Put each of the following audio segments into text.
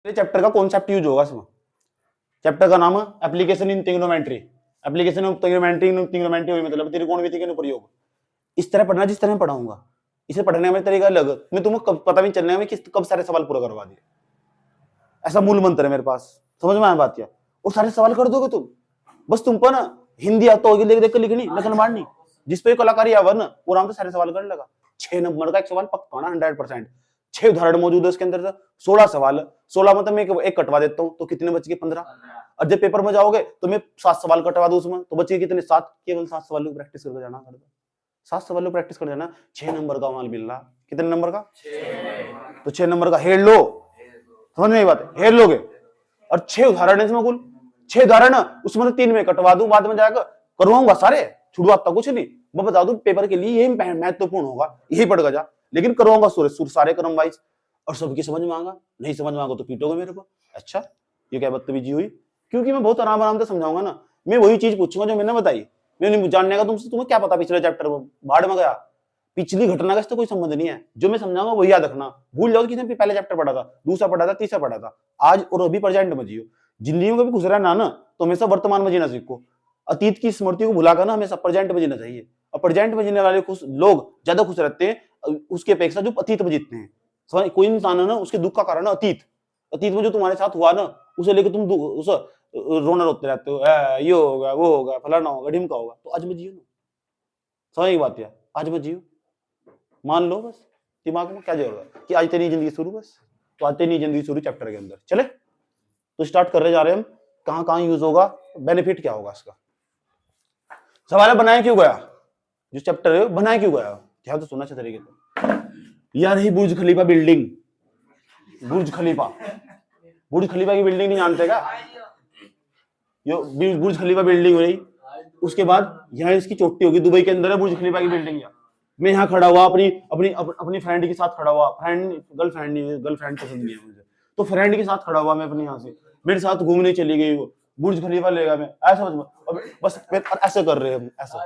Chapter का concept use होगा इसमें। चैप्टर का नाम है application in trigonometry. Application of trigonometry हुई मतलब त्रिकोणमिति के अनुप्रयोग। इस तरह पढ़ना जिस तरह मैं पढ़ाऊंगा। इसे पढ़ने में तरीका अलग, मैं तुम्हें कब पता नहीं चलने में कि कब सारे सवाल पूरा करवा दिए। ऐसा मूल मंत्र है मेरे पास, समझ में आया बात क्या? और सारे सवाल कर दोगे तुम, बस तुम पर ना हिंदी आता होगी, देख देख कर लिखनी, नकल मारनी, जिसपे कलाकारी आवर ना वो आराम से सारे सवाल कर लगा। 6 नंबर का एक सवाल पक्का ना 100%। 6 उदाहरण मौजूद है उसके अंदर, 16 सवाल। 16 मतलब मैं एक कटवा देता हूँ तो कितने बच गए? 15। और जब पेपर में जाओगे तो मैं 7 सवाल कटवा दूं उसमें, तो बचे कितने? 7। केवल 7 सवालों की प्रैक्टिस करके जाना, 7 सवालों प्रैक्टिस कर जाना। 6 नंबर का माल मिल रहा। कितने नंबर का? 6। तो 6 नंबर का हेर लो, समझ में आई बात? हेर लोगे। और 6 उदाहरण इसमें, कुल 6 उदाहरण, उसमें 3 में कटवा दूं, बाद में जाकर करवाऊंगा सारे, छुड़वाता कुछ नहीं। मैं बता दूं पेपर के लिए यही महत्वपूर्ण होगा, यही पढ़ जा, लेकिन करवाऊंगा सारे क्रम वाइज। और सबकी समझ मांगा, नहीं समझ मांगो तो पीटोगे मेरे को। अच्छा ये क्या बदतमीजी हुई? क्योंकि मैं बहुत आराम आराम से समझाऊंगा ना, मैं वही चीज पूछूंगा जो मैंने बताई। मैं नहीं जानने का तुमसे, तुम्हें क्या पता पिछले चैप्टर में, भाड़ में गया। पिछली घटना का इससे कोई संबंध नहीं है, जो मैं समझाऊंगा वही याद रखना। भूल जाओ कि किसने पहले चैप्टर पढ़ा था, दूसरा पढ़ा था, तीसरा पढ़ा था। आज और अभी प्रेजेंट में जियो। जिंदगी में कभी खुश रहना ना तो हमेशा वर्तमान में जीना सीखो। अतीत की स्मृति को भुलाकर ना हमेशा प्रेजेंट में जीना चाहिए। और प्रेजेंट में जीने वाले खुश लोग ज्यादा खुश रहते हैं उसके अपेक्षा जो अतीत में जीतते हैं। कोई इंसान है ना, उसके दुख का कारण है अतीत। अतीत में जो तुम्हारे साथ हुआ ना, उसे लेकर तुम उस रोना रोते रहते हो, ये होगा, वो होगा, फलाना होगा, ढिमका होगा। तो आज में जियो ना, समझ की बात है, आज में जियो। मान लो बस दिमाग में क्या जरूरत कि आज तेरी जिंदगी शुरू, बस। तो आज तेरी जिंदगी शुरू चैप्टर के अंदर। चले तो स्टार्ट करने जा रहे हैं हम। कहां कहां यूज होगा, बेनिफिट क्या होगा इसका। सवाल बनाया क्यों गया, जो चैप्टर है बनाया क्यों गया, क्या तो सुना अच्छे तरीके से। यार ही बुर्ज खलीफा बिल्डिंग, बुर्ज खलीफा की बिल्डिंग नहीं जानते क्या? यो बुर्ज खलीफा बिल्डिंग हो रही, उसके बाद यहाँ इसकी चोटी होगी, दुबई के अंदर है बुर्ज खलीफा की बिल्डिंग। मैं यहाँ खड़ा हुआ अपनी फ्रेंड के साथ खड़ा हुआ, गर्लफ्रेंड पसंद नहीं है मुझे, तो फ्रेंड के साथ खड़ा हुआ मैं अपने, यहाँ से मेरे साथ घूमने चली गई वो, बुर्ज खलीफा लेगा मैं, ऐसा बस ऐसे कर रहे हैं, ऐसा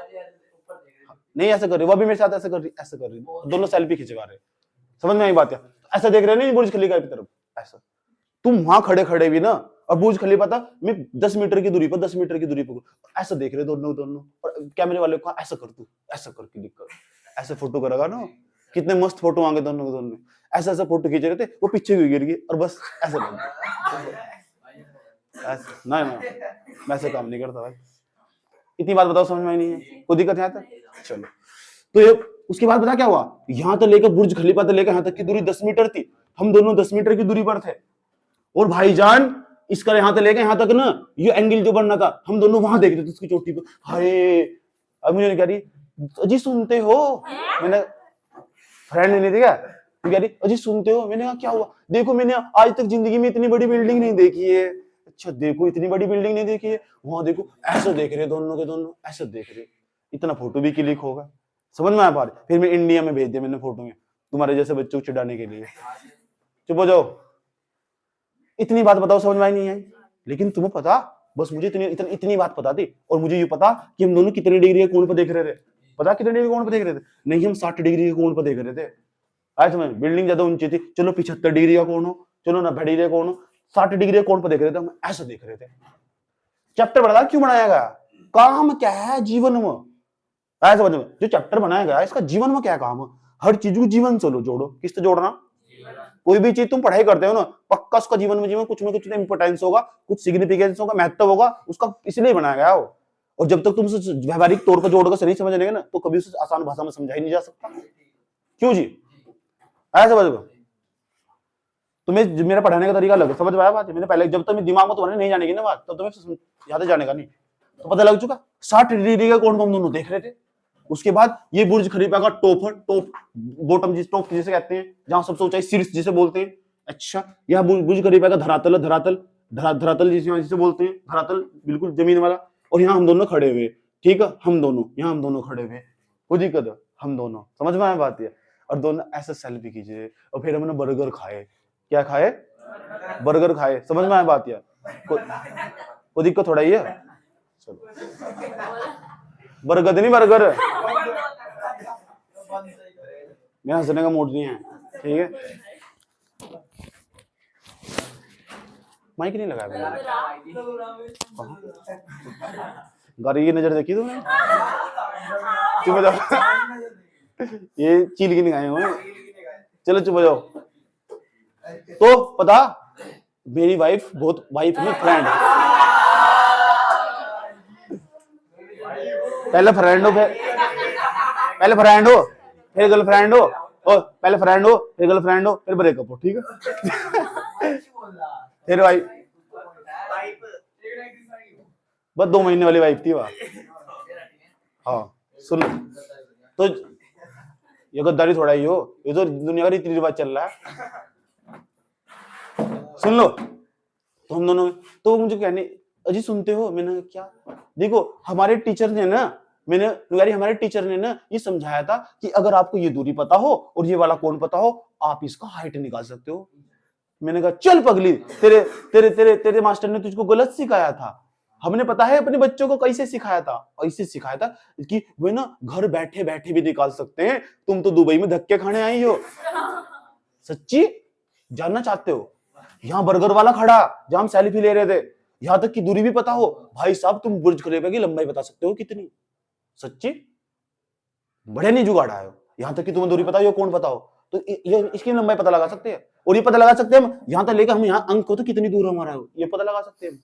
नहीं ऐसे कर रही, वो भी मेरे साथ ऐसे कर रही, दोनों सेल्फी खिंचवा रहे। समझ में आई बात है? ऐसा देख रहे नहीं बुर्ज खलीफा की तरफ, ऐसा। तुम वहां खड़े खड़े भी ना, और बुर्ज खलीफा था मैं 10 मीटर की दूरी पर ऐसा देख रहे दोनों। और कैमरे वाले को ऐसा कर, तू ऐसा कर क्लिक कर, ऐसे फोटो करेगा ना, कितने मस्त फोटो आगे दोनों ऐसा ऐसा फोटो खींच रहे थे। वो पीछे भी गिर गई और बस ऐसे ना मैं ऐसे काम नहीं करता भाई। इतनी बात बताओ, समझ में नहीं है? कोई दिक्कत यहाँ तक? चलो तो ये उसके बाद पता क्या हुआ, यहाँ तक लेकर बुर्ज खलीफा तक लेकर यहाँ तक की दूरी 10 मीटर थी। हम दोनों 10 मीटर की दूरी पर थे। और भाईजान इसका यहाँ तक लेकर यहाँ तक ना, ये एंगल जो बनना था, हम दोनों वहां देख रहे थे उसकी चोटी पर। हाय अब मुझे नहीं कह रही अजी सुनते हो, मैंने फ्रेंड नहीं थी क्या, कह रही अजी सुनते हो। मैंने कहा क्या हुआ? देखो मैंने आज तक जिंदगी में इतनी बड़ी बिल्डिंग नहीं देखी है। अच्छा देखो इतनी बड़ी बिल्डिंग नहीं देखी है, वहां देखो ऐसे देख रहे दोनों के दोनों, ऐसे देख रहे। इतना फोटो भी क्लिक होगा, समझ में आ पा रही? फिर मैं इंडिया में भेज दिया मैंने फोटो में, तुम्हारे जैसे बच्चों को चिढ़ाने के लिए। चुप हो जाओ। इतनी बात बताओ, समझ में नहीं आई? लेकिन तुम्हें पता, बस मुझे इतनी बात पता थी। और मुझे ये पता कि हम दोनों कितने डिग्री के कोण पर देख रहे थे। पता कितने डिग्री कोण पर देख रहे थे? नहीं हम 60 डिग्री के कोण पर देख रहे थे। आज समझ, बिल्डिंग ज्यादा ऊंची थी, चलो 75 डिग्री का कोण हो, चलो 90 डिग्री का कोण हो, 60 डिग्री के कोण पर देख रहे थे हम, ऐसे देख रहे थे। चैप्टर बता क्यों बनाया गया, काम क्या है जीवन में, ऐसा समझ में। जो चैप्टर बनाया गया इसका जीवन में क्या काम है, हर चीज को जीवन से जोड़ो। किससे जोड़ना? कोई भी चीज तुम पढ़ाई करते हो ना, पक्का उसका जीवन में जीवन कुछ ना कुछ इंपोर्टेंस होगा, कुछ सिग्निफिकेंस होगा, महत्व होगा उसका, इसलिए बनाया गया हो। और जब तक तुम उसे व्यवहारिक तौर पर जोड़कर सही समझ लेंगे ना, तो कभी उसे आसान भाषा में समझा ही नहीं जा सकता। क्यों जी? ऐसा समझ। तुम्हें मेरा पढ़ाने का तरीका अलग, समझ में आया बात? मैंने पहले जब तक दिमाग में तुम्हारे नहीं जाने की ना बात, तब तुम्हें याद जाने का नहीं, तो पता लग चुका। 60 डिग्री का कोण हम दोनों देख रहे थे। उसके बाद ये बुर्ज खलीफा का टॉप बॉटम, टॉप जिसे कहते हैं, जहां सबसे ऊंचाई शीर्ष जिसे बोलते हैं। अच्छा यह बुर्ज खलीफा का धरातल धरातल जिसे बोलते हैं, धरातल बिल्कुल जमीन वाला। और यहाँ हम दोनों खड़े हुए, ठीक है, हम दोनों यहाँ हम दोनों खड़े हुए, कोई दिक्कत? हम दोनों, समझ में आया बात है? और दोनों ऐसे सेल्फी खींचे, और फिर हमने बर्गर खाए। क्या खाए? बर्गर खाए। समझ में आया बात है? कोई दिक्कत थोड़ा ही है? चलो बर्गर नहीं, बर्गर मैं हंसने का मूड नहीं है, ठीक है। माइक नहीं लगाया मैंने। गाड़ी की नजर देखी तुमने? चुप हो जाओ। ये चील की निगाहें हुए। चलो चुप हो जाओ। तो पता, मेरी वाइफ बहुत, वाइफ में फ्रेंड, पहले फ्रेंड हो, पहले फ्रेंड हो फिर गर्लफ्रेंड हो, और पहले फ्रेंड हो फिर गर्लफ्रेंड हो फिर ब्रेकअप हो, ठीक है? फिर वाइफ, बस 2 महीने वाली वाइफ थी वहां। हाँ सुन, तो ये गद्दारी थोड़ा ही हो, ये तो दुनिया का रीति रिवाज चल रहा है। सुन लो, तो हम दोनों, तो मुझे कहने, अजी सुनते हो? मैंने क्या? देखो हमारे टीचर ने ना, हमारे टीचर ने ना ये समझाया था कि अगर आपको ये दूरी पता हो और ये वाला कोण पता हो, आप इसका हाइट निकाल सकते हो। मैंने कहा चल पगली, तेरे तेरे तेरे तेरे मास्टर ने तुझको गलत सिखाया था। हमने पता है अपने बच्चों को कैसे सिखाया था, ऐसे सिखाया था कि वे ना घर बैठे बैठे भी निकाल सकते हैं। तुम तो दुबई में धक्के खाने आई हो। सच्ची जानना चाहते हो? यहाँ बर्गर वाला खड़ा, जहां हम सेल्फी ले रहे थे, यहां तक की दूरी भी पता हो। भाई साहब तुम बुर्ज खलीफा की लंबाई बता सकते हो कितनी? सच्ची बड़े नहीं जुगाड़ा है, यहां तक कि तुम्हें दूरी पता हो, कौन पता हो, तो ये इसकी लंबाई पता लगा सकते हैं। और ये पता लगा सकते हैं हम यहां तक लेकर, हम यहाँ अंक को तो कितनी दूर हमारा है ये पता लगा सकते हैं।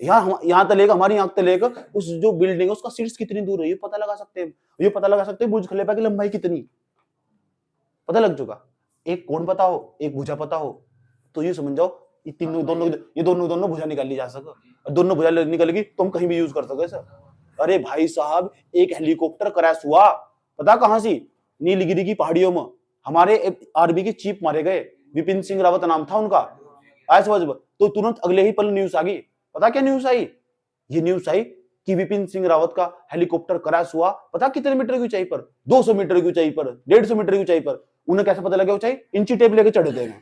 यहाँ तक लेकर, हमारी आंख तक लेकर उस जो बिल्डिंग है उसका शीर्ष कितनी दूर है ये पता लगा सकते हैं। ये पता लगा सकते हैं बुर्ज खलीफा की लंबाई कितनी, पता लग चुका। एक कोण पता हो, एक भुजा पता हो, तो ये समझ जाओ ये दोनों भुजा निकाल ली जा सके। दोनों भुजा निकलेगी तो हम कहीं भी यूज कर सके सर। अरे भाई साहब, एक हेलीकॉप्टर क्रैश हुआ, पता कहां से? नीलगिरी की पहाड़ियों में। हमारे आर्मी के चीफ मारे गए, विपिन सिंह रावत नाम था उनका। तो तुरंत अगले ही पल न्यूज आ गई। पता क्या न्यूज आई? ये न्यूज आई कि विपिन सिंह रावत का हेलीकॉप्टर क्रैश हुआ। पता कितने मीटर की ऊंचाई पर? 200 मीटर की ऊंचाई पर, 150 मीटर की ऊंचाई पर। उन्हें कैसे पता लगा ऊंचाई? इंची टेप लेके चढ़े थे,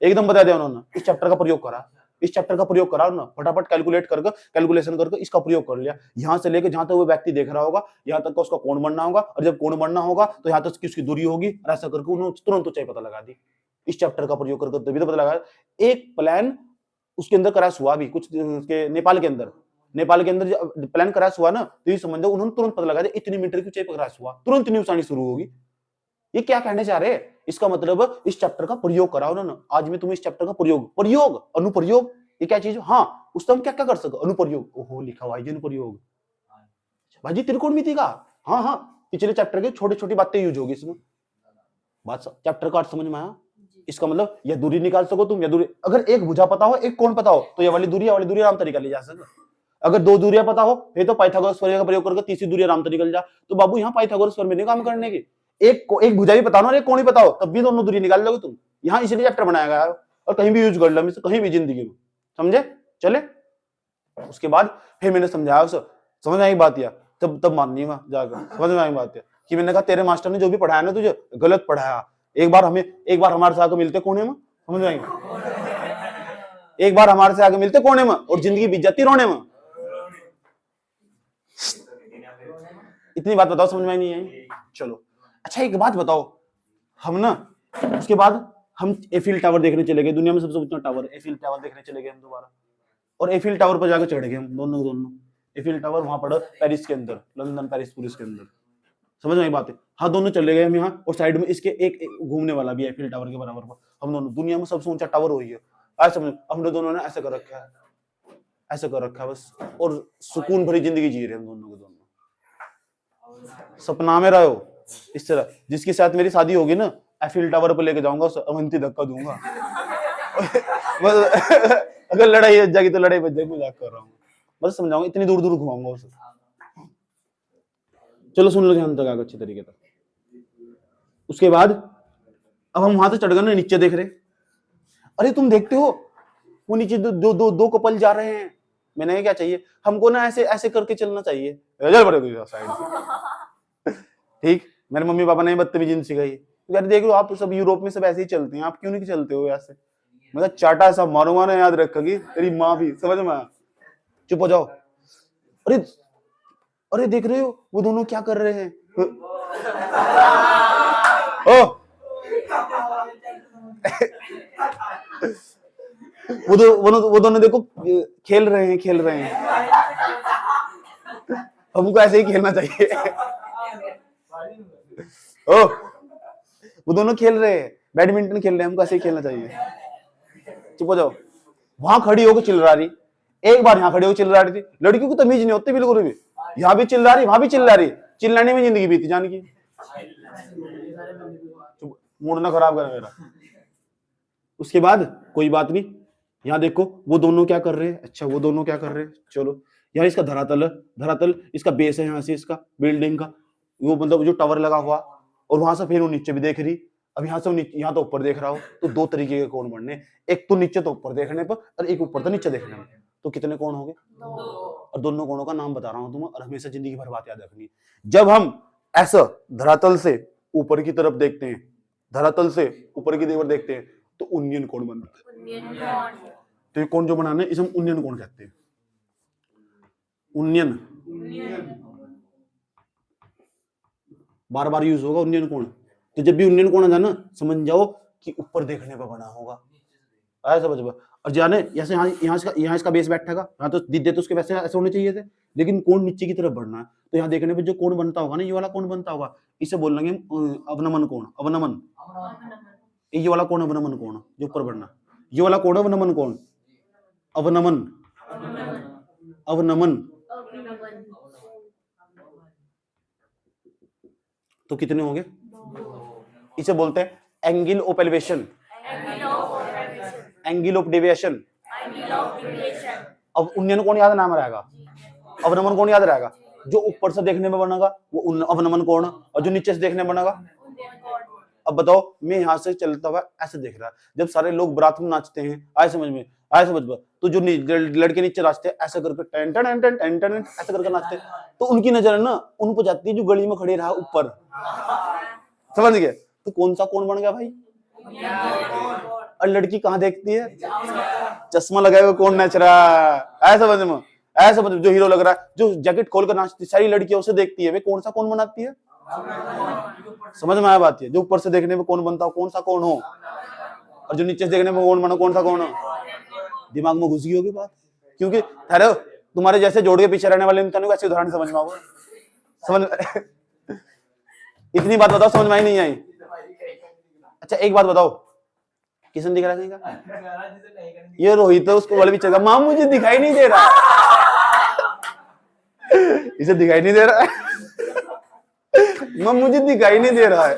एकदम बता दिया उन्होंने। इस चैप्टर का प्रयोग करा उन्होंने, फटाफट कैलकुलेशन करके इसका प्रयोग कर लिया। यहां से लेकर जहां तक वो व्यक्ति देख रहा होगा, यहां तक का उसका कोण बनना होगा, और जब कोण बनना होगा तो यहां तक उसकी दूरी होगी, और ऐसा करके उन्होंने तुरंत ऊंचाई पता लगा दी। इस चैप्टर का प्रयोग करके तभी तो पता लगा। एक प्लान उसके अंदर क्रैश हुआ भी, कुछ नेपाल के अंदर प्लान क्रैश हुआ ना, तो ये समझ लो उन्होंने तुरंत पता लगा दिया इतनी मीटर की ऊंचाई पर क्रैश हुआ, तुरंत न्यूज आनी शुरू होगी। ये क्या कहने जा रहे हैं? इसका मतलब इस चैप्टर का प्रयोग करा उन्होंने। आज मैं तुम्हें इस चैप्टर का प्रयोग अनुप्रयोग, ये क्या चीज? हाँ, उससे हम क्या क्या कर सको? अनुप्रयोग। ओहो, लिखा हुआ है अनुप्रयोग। भाई त्रिकोणमिति का, हाँ पिछले चैप्टर के छोटी छोटी बातें यूज होगी इसमें। बात चैप्टर का अर्थ समझ में आया? इसका मतलब यह दूरी निकाल सको तुम, या दूरी, अगर एक भुजा पता हो, एक कोण पता हो, तो ये वाली दूरी आराम तरीका ली जा सके। अगर 2 दूरियां पता हो फिर तो पाइथागोरस प्रमेय का प्रयोग करके तीसरी दूरी आराम तरीका जा। तो बाबू यहाँ पाइथागोरस प्रमेय नहीं काम करने की। एक भुजा भी पता हो और एक कोण भी पता हो, तब भी दोनों दूरी निकाल लोगे तुम। यहाँ इसलिए चैप्टर बनाया गया है, और कहीं भी यूज कर लो, कहीं भी जिंदगी में, समझे? चले उसके बाद फिर मैंने समझाया उसे, समझ में आई बात? या तब माननी है जाकर, समझ में आई बात? कि मैंने कहा तेरे मास्टर ने जो भी पढ़ाया ना तुझे गलत पढ़ाया। एक बार हमारे से आके मिलते कोने में, समझ में आई? एक बार हमारे से आके मिलते कोने में और जिंदगी बीत जाती रोने में। इतनी बात बताओ, समझ में नहीं आई? चलो अच्छा एक बात बताओ, हम ना उसके बाद हम एफिल टावर देखने चले गए, दुनिया में सबसे ऊंचा टावर एफिल टावर देखने चले गए हम दोबारा। और एफिल टावर पर जाकर चढ़ गए हम दोनों। एफिल टावर वहां पड़ा पेरिस के अंदर, लंदन पेरिस पुलिस के अंदर, समझ में आई बात है? हाँ, दोनों चले गए हम यहाँ, और साइड में इसके एक घूमने वाला भी है एफिल टावर के बराबर पर। हम दोनों, दुनिया में सबसे ऊंचा टावर वही है। आज समझ, हमने दोनों ने ऐसा कर रखा है बस, और सुकून भरी जिंदगी जी रहे हम दोनों के दोनों। सपना में रहो इस तरह, जिसके साथ मेरी शादी होगी ना, एफिल टावर पर लेके जाऊंगा, अवंती धक्का दूंगा। अगर लड़ाई बच जाएगी तो लड़ाई बच जाएगी, मजाक कर रहा हूँ, बस समझाऊंगा, इतनी दूर दूर घुमाऊंगा उसे। चलो सुन लो ध्यान तक आगे अच्छे तरीके तक। उसके बाद अब हम वहां से चढ़ गए ना, नीचे देख रहे, अरे तुम देखते हो वो नीचे दो कपल जा रहे हैं। मैंने क्या चाहिए हमको ना, ऐसे करके चलना चाहिए। ठीक, मेरे मम्मी पापा ने बदतमीजी नहीं सिखाई। यार देख लो आप सब यूरोप में सब ऐसे ही चलते हैं, आप क्यों नहीं चलते हो ऐसे? मतलब चाटा सा मारूंगा ना, याद रखेगी तेरी माँ भी, समझ में? चुप हो जाओ। अरे देख रहे हो वो दोनों क्या कर रहे हैं? वो दोनों देखो खेल रहे हैं। हमको ऐसे ही खेलना चाहिए। ओ, वो दोनों खेल रहे हैं, बैडमिंटन खेल रहे हैं, हमको ऐसे ही खेलना चाहिए। चुप हो जाओ। वहां खड़ी होकर चिल्ला रही, एक बार यहाँ खड़ी होकर चिल्ला रही थी। लड़कियों को तमीज नहीं होती बिल्कुल भी, यहाँ भी चिल्ला रही, वहां भी चिल्ला रही। चिल्लाने में जिंदगी बीती जान की। मूड ना खराब कर मेरा। उसके बाद कोई बात नहीं, यहाँ देखो वो दोनों क्या कर रहे हैं। अच्छा, वो दोनों क्या कर रहे हैं, चलो। यहाँ इसका धरातल इसका बेस है, यहाँ से इसका बिल्डिंग का वो मतलब जो टावर लगा हुआ, और वहां से फिर वो नीचे भी देख रही। अब यहाँ से यहाँ तो ऊपर देख रहा हो, तो दो तरीके के कोण बनने, एक तो नीचे तो ऊपर देखने पर, और एक ऊपर तो नीचे देखने में। तो कितने कोण होंगे? और दोनों कोणों का नाम बता रहा हूं तुम्हें, और हमेशा जिंदगी भर बात याद रखनी। जब हम ऐसा धरातल से ऊपर की तरफ देखते हैं, धरातल से ऊपर की तरफ देखते हैं, तो उन्नयन कोण बनता है। तो ये कोण जो बनाना है, इसे हम उन्नयन कोण कहते हैं। उन्नयन बार बार यूज होगा, उन्नयन कोण। तो जब भी उन्नयन कोण आ जाए ना, समझ जाओ कि ऊपर देखने पर बना होगा। ऐसा समझ। और जाने जैसे यहाँ इसका बेस बैठेगा, यहाँ तो दीदे तो उसके वैसे ऐसे होने चाहिए थे, लेकिन कोण नीचे की तरफ बढ़ना है। तो यहाँ देखने पे जो कोण बनता होगा ना, ये वाला कोण बनता होगा, इसे बोल लेंगे अवनमन कोण। अवनमन, ये वाला कोण अवनमन कोण जो ऊपर बढ़ना, ये वाला कोण अवनमन कोण। अवनमन, अवनमन। तो कितने होंगे? इसे बोलते हैं angle of elevation, angle of deviation. अब उन्नयन कोण याद नाम रहेगा, अवनमन कोण याद रहेगा। जो ऊपर से देखने में बनेगा वो अवनमन कोण, और जो नीचे से देखने में बनेगा। अब बताओ, मैं यहाँ से चलता हुआ ऐसे देख रहा है, जब सारे लोग बारात में नाचते हैं, आए समझ में, आए समझ में, तो जो लड़के नीचे नाचते हैं ऐसा करके टन टन टन टन टन ऐसा करके नाचते, तो उनकी नजर ना उन पर जाती है जो गली में खड़े रहा ऊपर। समझ गए? तो कौन सा कोण बन गया भाई? और लड़की कहाँ देखती है? चश्मा लगाए हुए कौन नाच रहा है, ऐसा समझ में, ऐसा समझ। जो हीरो लग रहा है, जो जैकेट खोल कर नाचती सारी लड़कियां उसे देखती है, वे कौन सा कौन बनाती है? समझ में आया बात? है जो ऊपर से देखने में कौन बनता हो, कौन सा कौन हो, और जो नीचे से देखने में कौन बना, कौन सा कौन हो। दिमाग में घुस गई होगी बात, क्योंकि ठहरो, तुम्हारे जैसे जोड़ के पीछे रहने वाले इंसानों को ऐसे उदाहरण समझ में आओगे। समझ इतनी बात बताओ, समझ में आई नहीं आई? अच्छा एक बात बताओ, किसने दिख रहा है? ये रोहित है, उसको वाले भी चलेगा। मां मुझे दिखाई नहीं दे रहा, इसे दिखाई नहीं दे रहा है। मां मुझे दिखाई नहीं दे रहा है।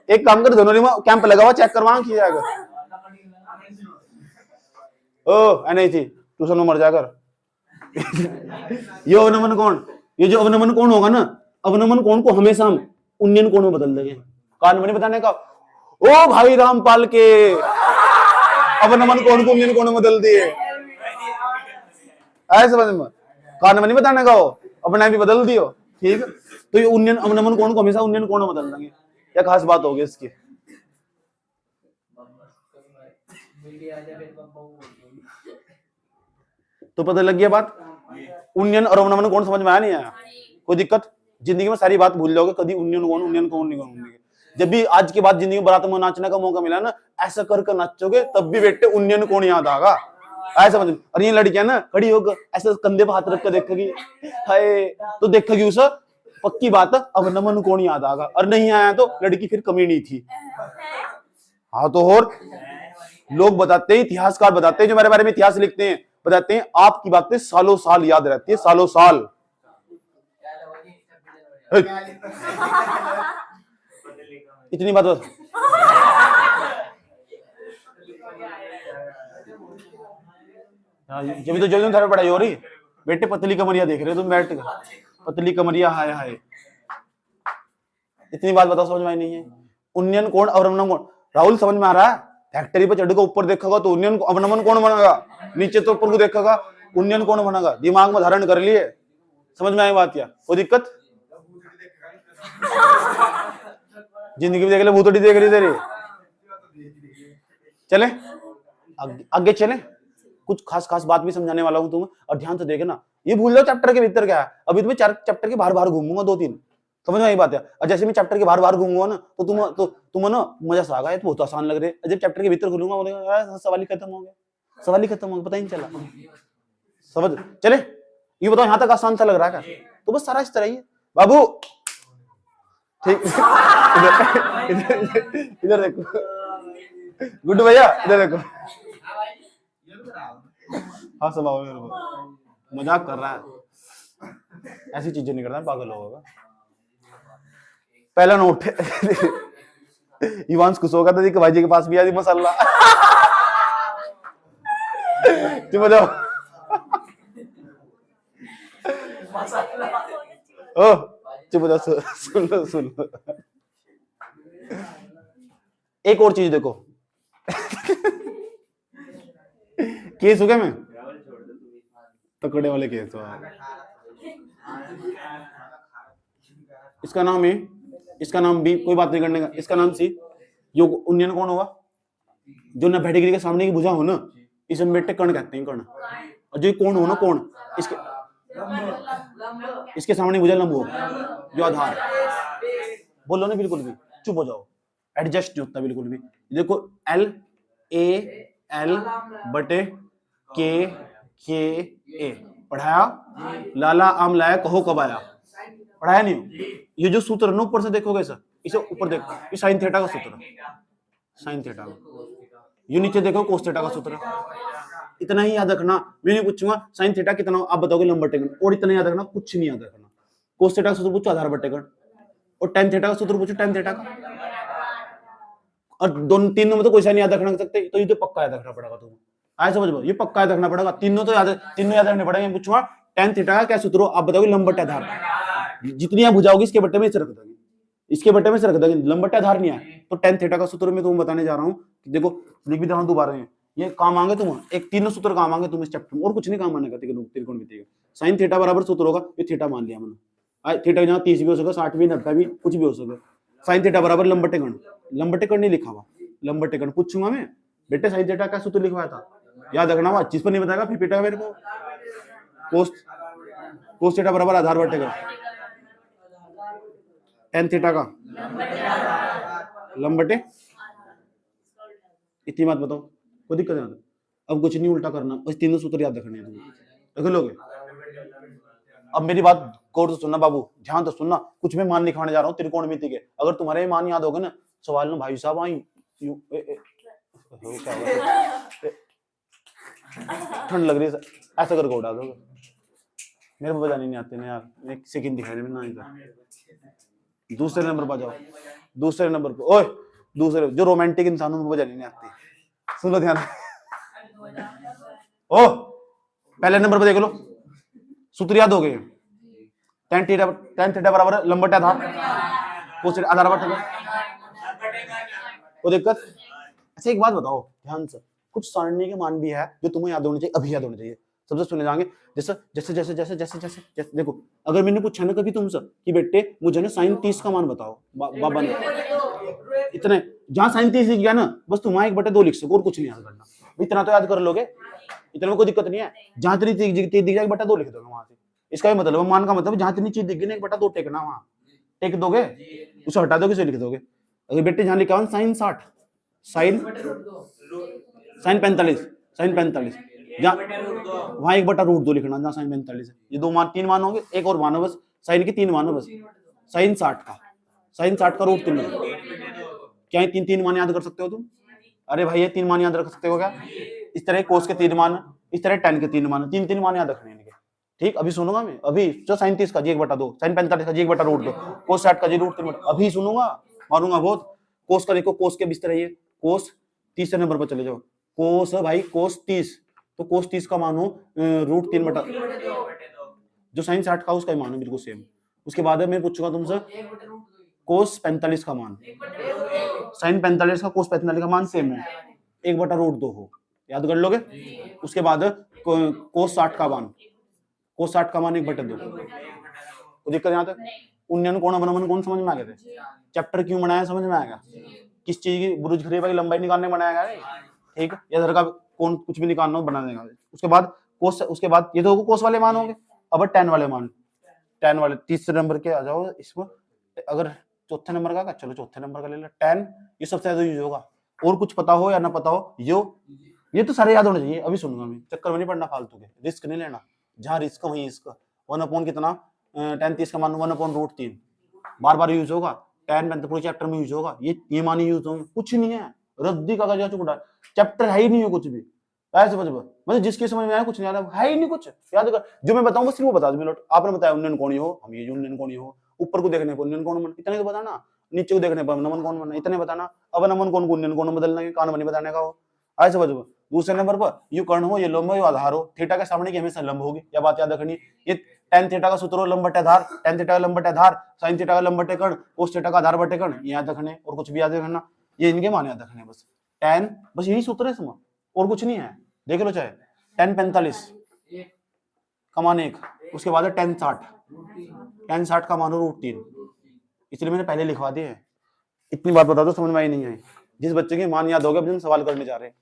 एक काम कर, दोनों में कैंप लगा हुआ, चेक करवा किया जाएगा। ओ नहीं थी, ट्यूशन में मर जाकर। ये अवनमन कोण, ये जो अवनमन कोण होगा ना, अवनमन कोण को हमेशा हम उन्नयन कोण में बदल देंगे। कान में नहीं बताने का, ओ भाई रामपाल के अवनमन कोण को उन्नयन कोण में बदल दिए, ऐसे समझ में। कान में नहीं बताने का, हो अपना भी बदल दियो, ठीक है। तो ये उन्नयन अवनमन कोण को हमेशा उन्नयन कोण में बदल देंगे। क्या खास बात होगी इसकी? तो पता लग गया बात। उन्नयन और अवनमन कोण समझ में आया नहीं आया? कोई दिक्कत? जिंदगी में सारी बात भूल जाओगे, कभी उन्नयन कोण नहीं। जब भी आज के बाद जिंदगी में बारात में नाचने का मौका मिला ना, ऐसा करके नाचोगे, तब भी बेटे उन्नयन कोण याद आएगा, ऐसा समझ। और ये लड़कियां ना खड़ी होकर ऐसे कंधे पर हाथ रख कर देखेगी, हाय, तो देखेगी उसे, पक्की बात है अवनमन कोण याद आएगा। और नहीं आया तो लड़की फिर कमी नहीं थी। हाँ तो और लोग बताते हैं, इतिहासकार बताते हैं, जो मेरे बारे में इतिहास लिखते हैं, बताते हैं आपकी बातें सालों साल याद रहती है, सालों साल। इतनी बात बस। जब तो जो दिन पढ़ाई हो रही बेटे, पतली कमरिया देख रहे हो तुम बैठ कर, पतली कमरिया, हाय हाय। इतनी बात बताओ, समझ में नहीं है? उन्नयन कोण अवनमन कोण, राहुल समझ में आ रहा है? फैक्ट्री पे चढ़कर ऊपर देखेगा तो उन्नयन अवनमन कोण बनेगा, नीचे तो ऊपर को देखेगा उन्नयन कोण बनेगा। दिमाग में धारण कर लिए, समझ में आई बात? क्या कोई दिक्कत? जिंदगी में देख ले, भूतड़ी देख रही तेरी। चले आगे चले, कुछ खास बात भी समझाने वाला हूं तुम्हें, और ध्यान से देखना। ये भूल जाओ चैप्टर के भीतर क्या है, अभी तुम्हें चैप्टर के बाहर घूमूंगा 2-3, समझ में आई बात है? और जैसे मैं चैप्टर के बाहर घूमूंगा ना, तो तुम ना मजा सा आ गया, बहुत आसान लग रहा है। जब चैप्टर के भीतर घूमूंगा, सवाल ही खत्म हो गया। सवाल ही खत्म हो गया, पता ही नहीं चला। समझ चले? ये बताओ यहाँ तक आसान सा लग रहा है क्या? तो बस सारा इस तरह ही है बाबू। ठीक इधर देखो गुड्डू भैया, इधर देखो। हाँ सब आओ, मेरे को मजाक कर रहा है, ऐसी चीजें नहीं करता, पागल होगा। पहला नोट इवांस खुश होगा तो भाई जी के पास भी आदि मसाला। चुप हो जाओ। ओ चुप हो जाओ, सुन लो सुन लो। एक और चीज देखो, केस हो गया मैं तकड़े वाले केस। इसका नाम है, इसका नाम बी, कोई बात नहीं करने का, इसका नाम सी। यो उन्नयन कौन होगा? जो ना भैडिगिरी के सामने की भुजा हो ना, इसे बेटे कर्ण कहते हैं, कर्ण। और जो कौन हो ना, कौन इसके सामने भुजा लंब हो, जो आधार। बोलो ना बिल्कुल भी, चुप हो जाओ, एडजस्ट नहीं होता बिल्कुल भी। देखो एल ए एल बटे के ए पढ़ाया, लाला आम लाया कहो कब आया, पढ़ाया नहीं। ये जो सूत्र है ना ऊपर से देखोगे सर, इसे ऊपर देखो, ये साइन थीटा का सूत्र, साइन थीटा का। ये नीचे देखो कोस थीटा का सूत्र। इतना ही याद रखना, मैं नहीं पूछूंगा साइन थीटा कितना, आप बताओगे लंब बटे कर्ण, और इतना याद रखना, कुछ नहीं याद रखना। कोस थीटा का सूत्र पूछो आधार बटे कर्ण, और टेन थीटा का सूत्र पूछो टेन थीटा का। और दोनों तीनों में तो कोई सा नहीं याद रखना सकते, तो ये तो पक्का याद रखना पड़ेगा तुम्हें। आए समझ लो, ये पक्का याद रखना पड़ेगा, तीनों तो याद, तीनों याद रखने पड़ेंगे। पूछूंगा टेन थीटा का क्या सूत्र हो, आप बताओगे लंब बटे आधार। जितनी आप बुझाओगे इसके बट्टे में इसे रख दोगे, इसके बट्टे में से रख दोगे, लंब बटे आधार नहीं है। तो टेन थीटा का सूत्र मैं तुम्हें बताने जा रहा हूँ, देखो लिख भी दे दोबारा, ये काम आएंगे तुम, एक तीनों सूत्र काम आएंगे तुम इस चैप्टर में, और कुछ नहीं काम आने का त्रिकोणमिति। साइन थीटा बराबर सूत्र होगा, ये थीटा मान लिया मैंने, थीटा जहाँ 30 भी हो सके, 60 भी, 90 भी, कुछ भी हो सके। साइन थीटा बराबर लंब बटे कर्ण, लंब बटे कर्ण नहीं लिखा हुआ, लंब बटे कर्ण पूछूंगा मैं, बेटे साइन थीटा का सूत्र लिखवाया था, याद रखना। हुआ जिस पर नहीं बताएगा फिर पीटेगा मेरे को। कोस थीटा बराबर आधार बटे कर्ण, टेन थीटा का लंब बटे, इतनी बात बताओ, कोई दिक्कत नहीं। अब कुछ नहीं उल्टा करना, बस तीनों सूत्र याद रखने हैं तुम्हें, रख लोगे। अब मेरी बात गौर से सुनना बाबू, ध्यान से सुनना, कुछ मैं मान लिखवाने जा रहा हूँ त्रिकोणमिति के। अगर तुम्हारे मान याद होगा ना, सवाल ना भाई साहब आई ठंड लग रही है, ऐसा करके उड़ा दोगे। मेरे को बजाने नहीं आते ना यार, एक सेकंड दिखाई दे ना। दूसरे नंबर पर जाओ, दूसरे नंबर पर, ओए दूसरे जो रोमांटिक इंसानों को बजाने नहीं आती, सुनो ध्यान। ओ पहले नंबर पर देख लो, सूत्र याद हो गए, टेन थीटा बराबर लंब बटे आधार, कोस थीटा आधार बटे वो दिक्कत। अच्छा एक बात बताओ ध्यान से, कुछ सारणी के मान भी है जो तुम्हें याद होने चाहिए, अभी याद होने चाहिए, सबसे सुने जाएंगे। जैसे जैसे जैसे जैसे जैसे जैसे जैसे देखो, अगर मैंने पूछा ना कभी तुमसे कि बेटे मुझे ना साइन 30 का मान बताओ, बाबा ने इतने जहां साइन 30 लिख गया ना, बस तुम वहां 1/2 लिख सको और कुछ नहीं याद करना, इतना तो याद कर लोगे, इतना में कोई दिक्कत नहीं है। जहां तेरी चीज दिख जाए 1/2 लिख दोगे वहां से, इसका भी मतलब मान का मतलब जहां तेरी चीज दिख गई ना 1/2 टेकना, वहां टेक दोगे, उसे हटा दोगे, उसे लिख दोगे। अगर बेटे जहां लिखा साइन 60, साइन 45, साइन 45, जहाँ वहां 1/√2 लिखना, जहाँ साइन 45 है। ये दो मान, तीन मान होंगे, एक और मान हो बस, साइन के 3 मान हो बस। साइन 60 का, साइन 60 का √3 क्या है, तीन मान याद कर सकते हो तुम? अरे भाई ये 3 मान याद रख सकते हो क्या? इस तरह कोस के 3 मान, इस तरह टेन के 3 मान, तीन मान याद रखने हैं। ठीक, अभी सुनूंगा मैं, अभी जो साइन 30 का जी 1/2, साइन 45 का जी 1/√2, कोस 60 का जी √3, अभी सुनूंगा, मारूंगा बहुत। कोस का देखो, कोस के बिस्तर है ये, कोस 30 नंबर पर चले जाओ, कोस भाई कोस 30, तो कोस 30 का मान हो √3, जो साइन 60 का उसका मान हो बिल्कुल सेम। उसके बाद मैं पूछूंगा तुमसे कोस 45 का मान, साइन 45 का कोस 45 का मान सेम है, 1/√2 हो, याद कर लोगे। उसके बाद कोस 60 का मान, कोस 60 का मान 1/2, तो दिक्कत यहाँ तक। उन्नयन कोण अवनमन कौन समझ में आ गए थे? चैप्टर क्यों बनाया समझ में आएगा, किस चीज की बुर्ज खलीफा की लंबाई निकालने बनाया गया, ठीक है, या इधर का कौन कुछ भी निकालना हो बना देगा। उसके बाद कोस, उसके बाद ये तो कोस वाले मान होंगे, अब टेन वाले मान, टेन वाले तीसरे नंबर के आ जाओ इसमें। अगर चौथे नंबर का, चलो चौथे नंबर का ले लो, टेन, ये सबसे ज्यादा यूज होगा। और कुछ पता हो या ना पता हो, यो ये तो सारे याद होने चाहिए। अभी सुनूंगा मैं, चक्कर में नहीं पड़ना फालतू के, रिस्क नहीं लेना, जहाँ रिस्क वहीं इसका 1 कितना 10 30 का मान 1/√3 बार बार यूज होगा, 10 पूरे चैप्टर में यूज होगा, ये मानी यूज होंगे, कुछ नहीं है, रद्दी कागज या टुकड़ा, चैप्टर है ही नहीं है कुछ भी, ऐसे मतलब जिसके समझ में आया कुछ नहीं आ रहा है ही नहीं कुछ, याद कर जो मैं बताऊंगा सिर्फ वो बता दो। आपने बताया उन्नयन कोणीय हो, हम ये उन्नयन कोणीय हो, ऊपर को देखने पर उन्नयन कोण मन, इतने तो बताना, नीचे को देखने पर नमन कोण मन, इतने बताना। अब नमन कोण को उन्नयन कोण बदलना है, कान बनी बताने का हो, ऐसे बजो। दूसरे नंबर पर यू कर्ण हो, ये लंब हो, ये आधार हो, थीटा के सामने की हमेशा लंब होगी, यह बात याद रखनी। ये tan थीटा का सूत्र हो लंब बटे आधार, tan थीटा का लंब बटे आधार, sin थीटा का लंब बटे कर्ण, cos थीटा का आधार बटे कर्ण, ये याद रखने, और कुछ भी याद रखना, ये इनके मान याद रखने बस। tan बस यही सूत्र है इसमें, और कुछ नहीं है, देख लो चाहे tan 45 का मान 1, उसके बाद है tan 60 का मान √3, इसलिए मैंने पहले लिखवा दिए हैं। इतनी बात बता दो, समझ में आई नहीं आई? जिस बच्चे के मान याद हो गया, अब हम सवाल करने जा रहे हैं,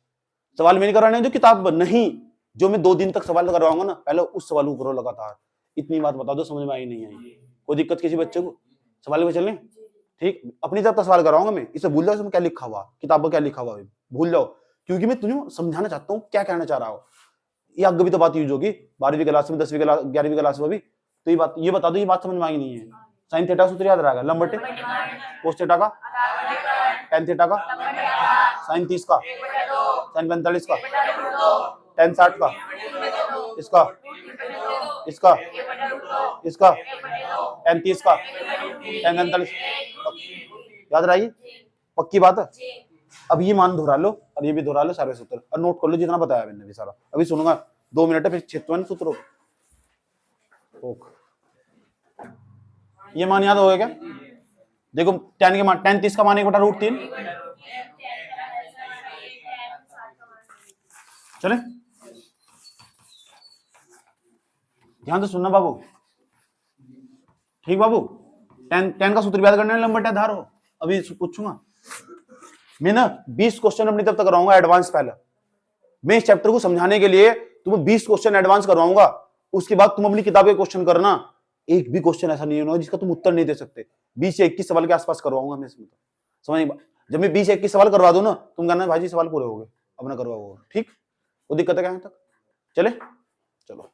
सवाल मेरे कराने जो किताब नहीं, जो मैं 2 दिन तक सवाल करवाऊंगा ना, पहले उस सवाल को करो लगातार। इतनी बात बता दो, समझ में आई नहीं आई? कोई दिक्कत किसी बच्चे को? सवाल पे चलें, ठीक? अपनी तरफ सवाल कराऊंगा मैं, इसे भूल जाओ इसमें क्या लिखा हुआ, किताब में क्या लिखा हुआ भूल जाओ, क्योंकि मैं तुझे समझाना चाहता हूँ क्या कहना चाह रहा हो। ये आगे भी तो बात यूज होगी 12वीं क्लास में, 10वीं क्लास, 11वीं क्लास में भी, तो ये बता दो, ये बात समझ में आई नहीं है। साइन थीटा सूत्र याद रहेगा, लंब बटे कोस थीटा का, tan थीटा का, साइन 30 का, साइन 45 का, tan 60 का, इसका इसका इसका tan 30 का, tan 45, याद रही? पक्की बात है। अब ये मान दोहरा लो और ये भी दोहरा लो, सारे सूत्र और नोट कर लो जितना बताया मैंने भी सारा। अभी सुनूंगा 2 मिनट है, फिर 56 सूत्र। ये मान याद हो गया क्या? देखो tan के मान, tan 30 का मान 1/√3, चले ध्यान से सुनना बाबू, ठीक बाबू? tan का सूत्र याद करना है, लंब बटे आधार हो। अभी पूछूंगा मैं ना 20 क्वेश्चन अपनी तरफ तक कराऊंगा एडवांस। पहले मैं इस चैप्टर को समझाने के लिए तुम्हें 20 क्वेश्चन एडवांस करवाऊंगा, उसके बाद तुम अपनी किताब के क्वेश्चन करना। एक भी क्वेश्चन ऐसा नहीं होना जिसका तुम उत्तर नहीं दे सकते। 20 से 21 सवाल के आसपास करवाऊंगा मैं इसमें, समझ? जब मैं 20 से 21 सवाल करवा दूं ना, तुम कहना भाई जी सवाल पूरे हो गए, अपना करवाओ, ठीक? वो दिक्कत है क्या तक? चले चलो,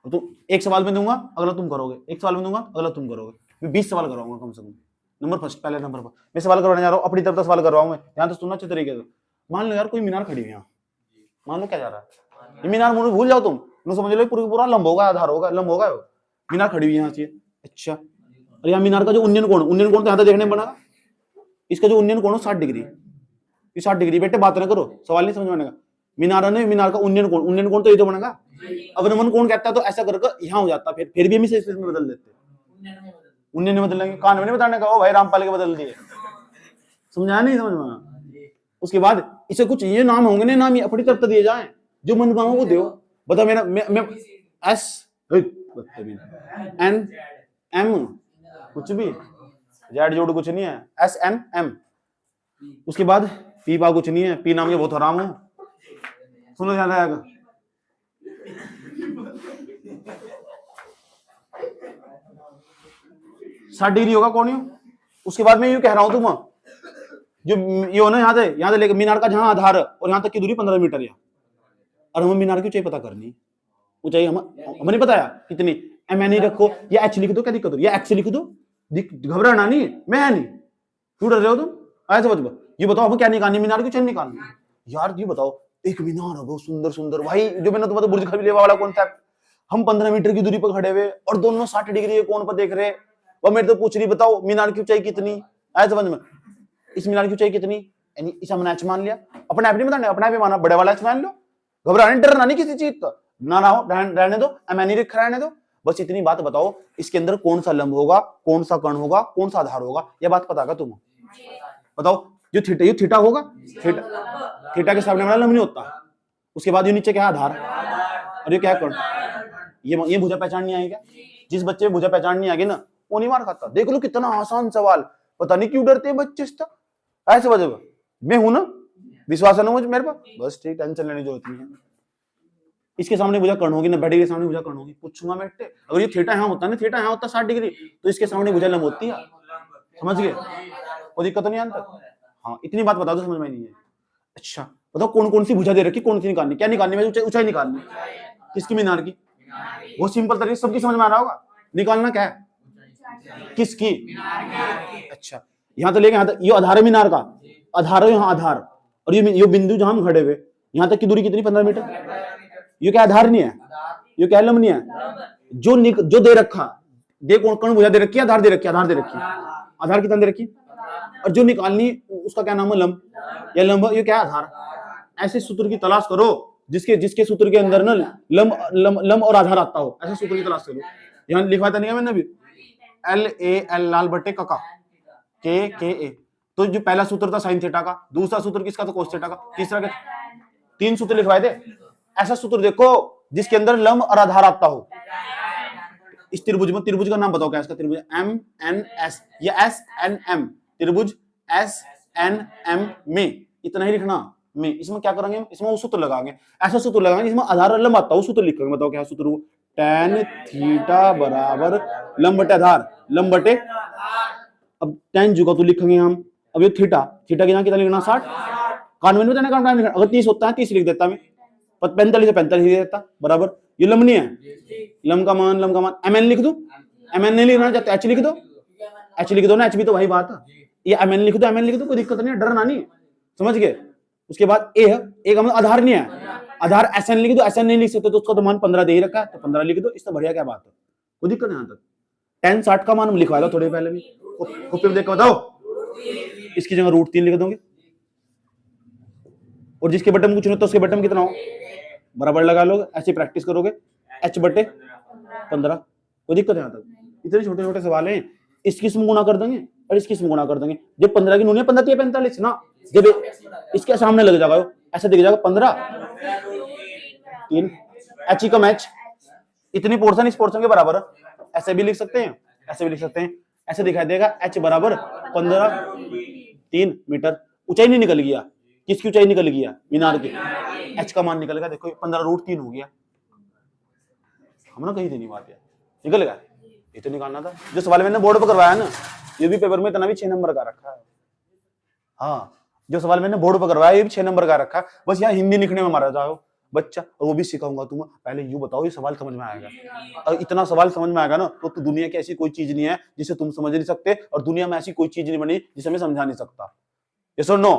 तुम एक सवाल में दूंगा, अगला तुम करोगे, एक सवाल में दूंगा, अगला तुम करोगे, मैं 20 सवाल करवाऊंगा कम से कम। नंबर फर्स्ट, पहले नंबर पर मैं सवाल करवाने जा रहा हूँ, अपनी तरफ से सवाल करवाऊं मैं। ध्यान से सुनना अच्छे तरीके से। मान लो यार कोई मीनार खड़ी है यहाँ, मान लो क्या जा रहा है, ये मीनार मुझे भूल जाओ तुम समझ लो पूरा लंब होगा, आधार होगा, लंब होगा, मीनार खड़ी हुई यहाँ से। अच्छा, और यहाँ मीनार का जो उन्नयन कोण तो यहाँ तक देखने में बना, इसका जो उन्नयन कोण हो 60 डिग्री, ये 60 डिग्री। बेटे बात ना करो, सवाल नहीं समझ में आने का। मीनार का उन्नयन कोण तो ये तो बनेगा। अब नमन कोण कहता है तो ऐसा करके यहाँ हो जाता, फिर भी हम इसे इसमें बदल देते, उन्नयन में बदलेंगे, कान में नहीं बताने का, ओ भाई रामपाल के बदल दिए, समझाया नहीं? समझ में? उसके बाद इसे कुछ ये नाम होंगे ना, नाम ये अपनी तरफ दिए जाए, जो मन पाओ वो दो। बता मेरा मैं एस एन एम कुछ भी, जेड जोड़ कुछ नहीं है, एस एन एम, उसके बाद पी पा कुछ नहीं है, पी नाम के बहुत हराम हो, सुनो ध्यान आएगा। साठ डिग्री होगा कौन हो। उसके बाद मैं यूं कह रहा हूं, तुम जो ये हो ना यहाँ से लेकर मीनार का जहां आधार और यहाँ तक की दूरी 15 मीटर है, और हमें मीनार की ऊंचाई पता करनी, ऊंचाई हमें नहीं पता कितनी, एम एन रखो या एच लिख दो, क्या दिक्कत हो, या एक्स लिख दो, घबराना नहीं, मैं नहीं, क्यों डर रहे हो तुम? ऐसे बच, ये बताओ हमें क्या निकालनी, मीनार की ऊंचाई निकालनी यार। ये बताओ, एक मीनार है बहुत सुंदर सुंदर भाई, जो मैंने तुम्हें बुर्ज खलीफा वाला कॉन्सेप्ट, हम 15 मीटर की दूरी पर खड़े हुए और दोनों 60 डिग्री कोण पर देख रहे, और मेरे तो पूछ रही बताओ मीनार की ऊंचाई कितनी, ऐसे समझ में, इस मीनार की ऊंचाई कितनी, यानी इसे हमने एच मान लिया, अपने आप नहीं बताने, अपने आप ही माना, बड़े वाला एच मान लो, घबराने डरना नहीं किसी चीज का, ना हो, रहने दो, एमएनई लिख रहने दो, बस इतनी बात बताओ, इसके अंदर कौन सा लंब होगा, कौन सा कर्ण होगा, कौन सा आधार होगा, यह बात पता का तुम बताओ। जो थीटा होगा, थीटा के सामने वाला लंब नहीं होता, उसके बाद ये नीचे क्या आधार, और ये क्या कर्ण, ये भुजा पहचान नहीं आएगा। जिस बच्चे भुजा पहचान नहीं आएगी ना, वो नहीं मार खाता। देख लो कितना आसान सवाल, पता नहीं क्यों डरते हैं बच्चे इसका, ऐसे वजह मैं हूं ना, विश्वास है ना मुझे मेरे पर, बस ठीक, टेंशन लेने की जरूरत नहीं है। इसके सामने भुजा कर्ण होगी ना, बैठे के सामने भुजा कर्ण होगी, पूछूंगा मैं, अगर ये थीटा यहाँ होता है ना, थीटा यहाँ होता 60 डिग्री, तो इसके सामने भुजा लंब होती है, समझ गए? कोई दिक्कत नहीं आता। हाँ, इतनी बात बता दो, समझ में नहीं है। अच्छा, बताओ कौन कौन सी भुजा दे रखी, कौन सी निकालनी, क्या निकालनी है, ऊंचाई निकालनी, किसकी, मीनार की। वो सिंपल तरीके सबकी समझ में आ रहा होगा। निकालना क्या है, किसकी, अच्छा यहाँ तो लेके यहाँ तक, ये आधार है मीनार का, आधार है यहाँ आधार, और ये बिंदु जहां हम खड़े हुए यहाँ तक की दूरी कितनी, 15 मीटर। ये क्या आधार नहीं है, ये क्या लंब नहीं है, जो दे रखा, दे कौन भुजा दे रखी है, आधार दे रखी है, आधार दे रखी है, आधार कितना दे रखी, और जो निकालनी उसका क्या नाम है, लंब या लंब, ये क्या आधार। ऐसे सूत्र की तलाश करो जिसके सूत्र के अंदर ना लंब और आधार आता हो, ऐसे सूत्र की तलाश करो। यहाँ लिखवाया था नहीं है मैंने अभी, LAL लाल बटे कका KA। तो जो पहला सूत्र था साइन थीटा का, दूसरा सूत्र किसका था, कोस थीटा का, तीसरा क्या, 3 सूत्र लिखवाए थे। ऐसा सूत्र देखो जिसके अंदर लंब और आधार आता हो। इस त्रिभुज में, त्रिभुज का नाम बताओ क्या इसका, त्रिभुज MNS या SNM, त्रिभुज SNM में इतना ही लिखना में। इसमें क्या करेंगे, इसमें वो सूत्र लगाएंगे, ऐसा सूत्र लगाएंगे जिसमें आधार और लंब आता हो, सूत्र लिखेंगे। बताओ क्या सूत्र, tan थीटा बराबर लंब बटे आधार, लंब बटे, अब tan जुगा तो लिखेंगे हम, अब ये थीटा की यहाँ कितना लिखना, 60, कानवे में अगर 30 होता है 30 लिख देता मैं, 45 से 45 लिख देता, बराबर। ये लंब नहीं है, लंब का मान mn लिख दो, mn नहीं लिखना चाहते h लिख दो, h लिख दो ना, h भी तो वही बात है, ये mn लिख दो, mn लिख दो, कोई दिक्कत नहीं है, डरना नहीं, समझ गए। उसके बाद a का मतलब आधार नहीं है, आधार SN लिख दो, SN नहीं लिख सकते तो उसका तो मान 15 दे ही रखा है, तो 15 लिख दो, इससे बढ़िया क्या बात है, कोई दिक्कत नहीं। यहाँ तक tan 60 का मान हम लिखवा दो थोड़े पहले भी, कॉपी में देख के बताओ, इसकी जगह √3 लिख दोगे, और जिसके बटन कुछ नहीं तो उसके बटन कितना हो, बराबर लगा लोगे, ऐसे प्रैक्टिस करोगे, h बटे 15, कोई दिक्कत है। यहाँ तक इतने छोटे छोटे सवाल हैं, इसकी इसमें गुणा कर देंगे और इसकी इसमें गुणा कर देंगे, जब 15 की नूनी 15 45 ना, जब इसके सामने लग जाएगा ऐसा दिख जाएगा 15 3 h कम h, इतनी पोर्शन इस पोर्शन के बराबर है, ऐसे भी लिख सकते हैं, ऐसे भी लिख सकते हैं, ऐसे दिखाई देगा h बराबर 15 3 मीटर। ऊंचाई नहीं निकल गया, किसकी ऊंचाई निकल गया, मीनार की, h का मान निकल गया, देखो 15 √3 हो गया, हम ना कही थी नहीं बात यार, निकल गया, ये तो निकालना था। जो सवाल मैंने बोर्ड पर करवाया ना, ये भी पेपर में इतना भी 6 नंबर का रखा है, हाँ जो सवाल मैंने बोर्ड पर करवाया ये भी 6 नंबर का रखा है, बस यहाँ हिंदी लिखने में मारा जाओ बच्चा, और वो भी सिखाऊंगा तुम्हें। पहले यूं बताओ ये सवाल समझ में आएगा, और इतना सवाल समझ में आएगा ना तो दुनिया की ऐसी कोई चीज नहीं है जिसे तुम समझ नहीं सकते, और दुनिया में ऐसी कोई चीज नहीं बनी जिसे मैं समझा नहीं सकता। यस और नो?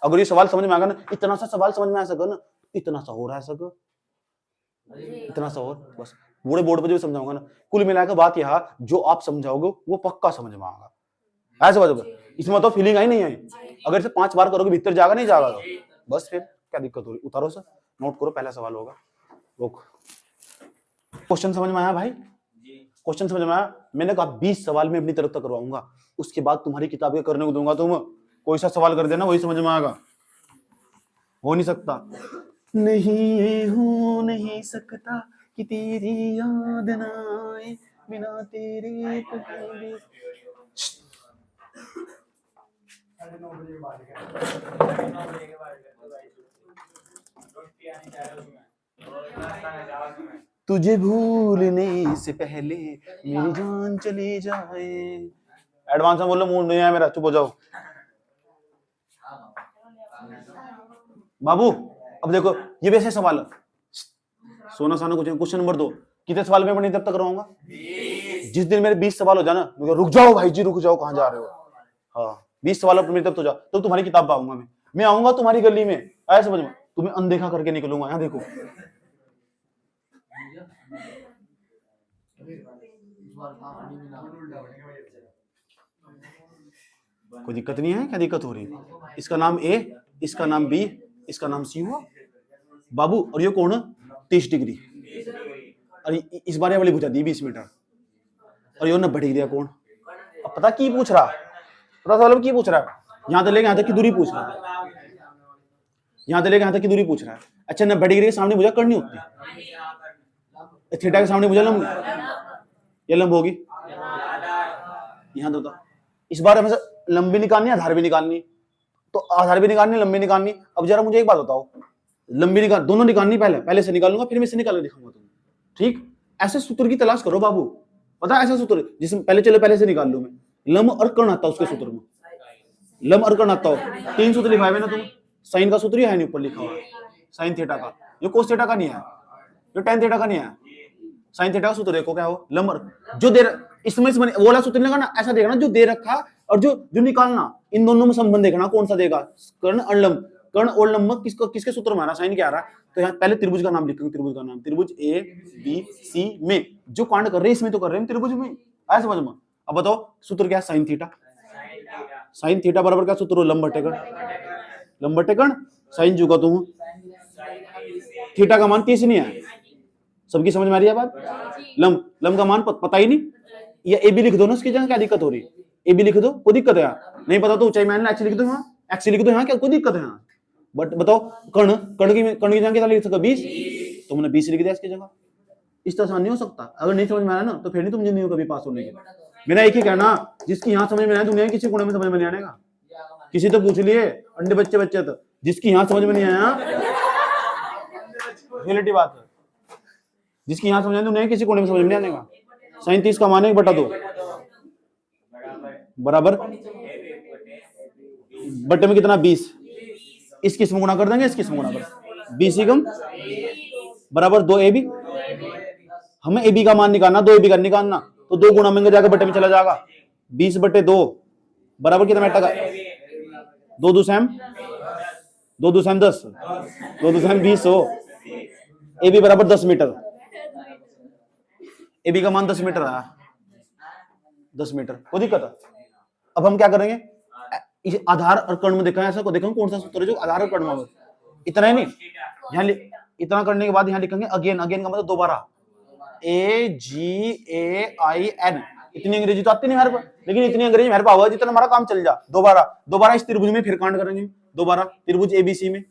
अगर ये सवाल समझ में आएगा ना, इतना सा सवाल समझ में आ सके ना, इतना सा हो रहा है सको, इतना सा और बस बूढ़े बोर्ड पर जो समझाऊंगा ना, कुल मिलाकर बात यहाँ जो आप समझाओगे वो पक्का समझ में आएगा, ऐसे बात, इसमें तो फीलिंग आई नहीं आई। अगर इसे 5 बार करोगे भीतर जागा नहीं जागा तो बस फिर क्या दिक्कत हो रही, उतारो सर, नोट करो, पहला सवाल होगा। रोक, क्वेश्चन समझ में आया भाई? क्वेश्चन समझ में आया? मैंने कहा 20 सवाल में अपनी तरफ तक करवाऊंगा, उसके बाद तुम्हारी किताबें करने को दूंगा, तुम कोई सा सवाल कर देना वही समझ में आएगा, हो नहीं सकता। नहीं हो नहीं सकता कि तेरी याद ना आए बिना तेरे कभी। तुझे भूलने से पहले मेरी जान चली जाए। एडवांस में बोलो, मूड नहीं है मेरा, चुप हो जाओ। बाबू अब देखो ये वैसे सवाल, सोना साना कुछ। क्वेश्चन नंबर 2, कितने सवाल में अपनी तब तक कराऊंगा? जिस दिन मेरे 20 सवाल हो जाए ना, रुक जाओ भाई जी, रुक जाओ, कहां जा रहे हो? हाँ 20 सवाल अपने तब तो जा, तो तुम्हारी किताब पाऊंगा मैं आऊंगा तुम्हारी गली में, ऐसा समझ में, तुम्हें अनदेखा करके निकलूंगा। यहाँ देखो कोई दिक्कत नहीं है, क्या दिक्कत हो रही है? इसका नाम A, इसका नाम B, इसका नाम C हुआ बाबू। और ये कौन है? 30 डिग्री, और इस बार वाली पूछा दी 20 मीटर, और ये 90 डिग्री कौन? अब पता की पूछ रहा, पता सवाल की पूछ रहा है? यहाँ से लेके यहाँ तक की दूरी पूछ रहा है, यहाँ से लेके यहाँ तक की दूरी पूछ रहा है। अच्छा 90 डिग्री के सामने मुझे करनी होती, थीटा के सामने मुझे लंब, ये लंब होगी यहाँ तो। इस बार हमें लंबी निकालनी, आधार भी निकालनी, तो आधार भी निकालनी, लंबी निकालनी। अब जरा मुझे एक बात बताओ, लंबी निकाल, दोनों निकालनी, पहले से निकालूंगा फिर मैं से निकाल के दिखाऊंगा तुम्हें, ठीक? ऐसे सूत्र की तलाश करो बाबू, पता है ऐसा सूत्र जिसमें पहले से निकाल लूं मैं। लंब और कर्ण आता उसके सूत्र में, लंब और कर्ण आता हो। 3 सूत्र लिखाए हुए ना तुम, साइन का सूत्र ही है नहीं ऊपर लिखा हुआ है, साइन थीटा का। ये कोस थीटा का नहीं है, ये टेन थीटा का नहीं है। साइन थीटा का सूत्र देखो क्या हो, लंब जो दे इसमें से वो वाला सूत्र लेगा ना, ऐसा देखना जो दे रखा और जो निकालना, इन दोनों में संबंध देखना कौन सा देगा, कर्ण और लंब। कर्ण और लंब किसके सूत्र में आ रहा, साइन क्या आ रहा है। तो यहाँ पहले त्रिभुज का नाम लिखेंगे, त्रिभुज का नाम, त्रिभुज ए बी सी में जो कांड कर रहे हैं इसमें तो कर रहे हैं त्रिभुज में, आया समझ में। अब बताओ सूत्र क्या है, साइन थीटा। साइन थीटा बराबर क्या सूत्र हो, लंब बटे कर्ण, लंब बटे कर्ण, साइन चुका तुम, थीटा का मान 30 नहीं है, सबकी समझ में आ रही है बात। लंब का मान पता ही नहीं, या ए बी लिख दो ना उसकी जगह, क्या दिक्कत हो रही है, ए बी लिख दो, कोई दिक्कत है यहाँ, नहीं पता तो ऊंचाई मान एक्स लिख दो, यहाँ एक्स लिख दो, यहाँ क्या कोई दिक्कत है यहाँ। बट बताओ कर्ण की जगह क्या लिख सकते, 20, तो हमने 20 लिख दिया इसकी जगह। इस तरह नहीं हो सकता, अगर नहीं समझ में आया ना तो फिर नहीं तुम जिंदगी कभी पास होने के। मेरा एक ही कहना, जिसकी यहाँ समझ में आया दुनिया किसी कोने में समझ में नहीं आएगा। किसी तो पूछ लिए अंडे बच्चे तो, जिसकी यहाँ समझ में नहीं आया, रियलिटी बात है, जिसकी यहाँ समझ में किसी कोने में समझ में नहीं आएगा। साइन 30 का मान है बटा 2 बराबर बटे में कितना 20, इस किस्म गुणा कर देंगे, इस किस्म गुणा कर 20 कम बराबर 2 ए बी। हमें ए बी का मान निकालना, 2 ए बी का निकालना, तो 2 गुणा में जाकर बटे में चला जाएगा, 20 बटे 2 बराबर कितना टका, 2 2 सैम 10, 2 2 सैम 20 हो, ए बी बराबर 10 मीटर, ए बी का मान 10 मीटर आया, 10 मीटर, कोई दिक्कत है। अब हम क्या करेंगे, इस आधार और कर्ण में देखा है, ऐसा को देखेंगे कौन सा सूत्र है जो आधार और कर्ण में, इतना ही नहीं, यहाँ इतना करने के बाद यहाँ लिखेंगे अगेन, अगेन का मतलब दोबारा, AGAIN, इतनी अंग्रेजी तो आती नहीं हमारे पर, लेकिन इतनी अंग्रेजी मेरे पास जितना हमारा काम चल जा। दोबारा इस त्रिभुज में फिर कांड करेंगे, दोबारा त्रिभुज ABC में,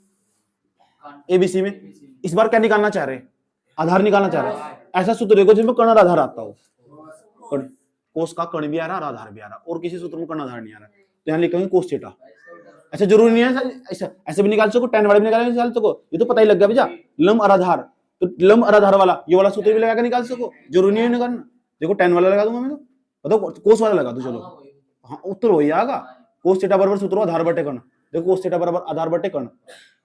ABC में इस बार क्या निकालना चाह रहे, आधार निकालना चाह रहे। ऐसा सूत्र देखो जिसमें कर्ण और आधार आता हो, कोस का कर्ण भी आ रहा है और आधार भी आ रहा है, और किसी सूत्र में कर्ण आधार नहीं आ रहा, तो यहाँ लिखेंगे कोस थीटा। ऐसा जरूरी नहीं है, ऐसे भी निकाल सको, tan वाले भी निकाल सको, ये तो पता ही लग गया भैया, लंब और आधार, तो लंब और आधार वाला ये वाला सूत्र भी लगा के निकाल सको, जरूरी नहीं है निकालना। देखो tan वाला लगा दूंगा मैं, तो बताओ कोस वाला लगा दो, चलो हाँ उत्तर हो जाएगा, कोस थीटा बराबर सूत्र आधार बटे कर्ण। देखो कोस थीटा बराबर आधार बटे कर्ण,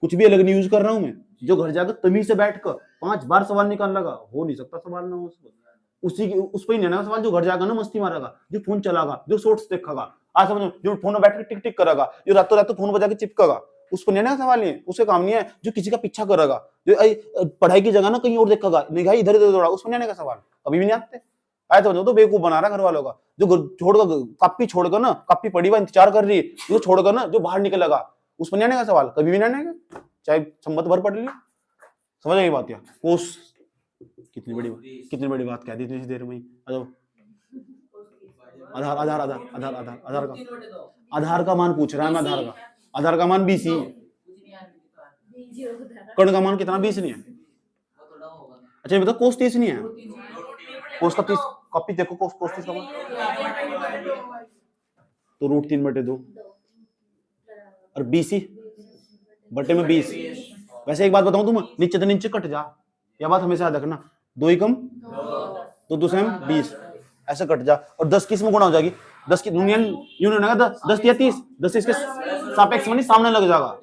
कुछ भी अलग नहीं यूज कर रहा हूं मैं, जो घर जाकर तमीज से बैठकर 5 बार सवाल निकाल लगा, हो नहीं सकता सवाल ना उसको, उस पर ही नहीं सवाल, जो घर जाकर ना मस्ती मारेगा, जो फोन चलागा, जो शॉर्ट्स देखेगा, आज समझो जो फोन में बैठ के टिक टिक करेगा, जो रातों रात फोन बजा के चिपकेगा, उस पर नहीं ना सवाल, नहीं उसके काम नहीं है। जो किसी का पीछा करेगा, जो पढ़ाई की जगह ना कहीं और देखेगा, निगाह इधर इधर दौड़ा, उस पर नहीं आने का सवाल, कभी भी नहीं आते। आए तो बेवकूफ बना रहा घर वालों का, जो छोड़कर कॉपी छोड़कर ना, कॉपी पड़ी हुआ इंतजार कर रही है, जो छोड़कर ना जो बाहर निकलेगा, उस पर नहीं आने का सवाल, कभी भी नहीं आने का, चाहे संमत भर पढ़ ली। समझ आई बात, क्या कोस कितनी बड़ी बात कह दी इतनी देर में। आधार का मान पूछ रहा है मैं, आधार का मान 20 ही है, कर्ण का मान कितना 20 नहीं है। अच्छा ये बताओ कोस 30 नहीं है, कोस का 30 कॉपी देखो, कोस 30 का मान तो √3/2 और BC बटे में 20। वैसे एक बात बताऊं तुम, नीचे तो नीचे कट जा, यह बात हमेशा याद रखना, 2 ही कम तो 2 सैम 20 ऐसे कट जा, और 10 किस में गुणा हो जाएगी, 10 की यूनियन है 10 या 30, 10 इसके सापेक्ष में नहीं सामने लग जाएगा,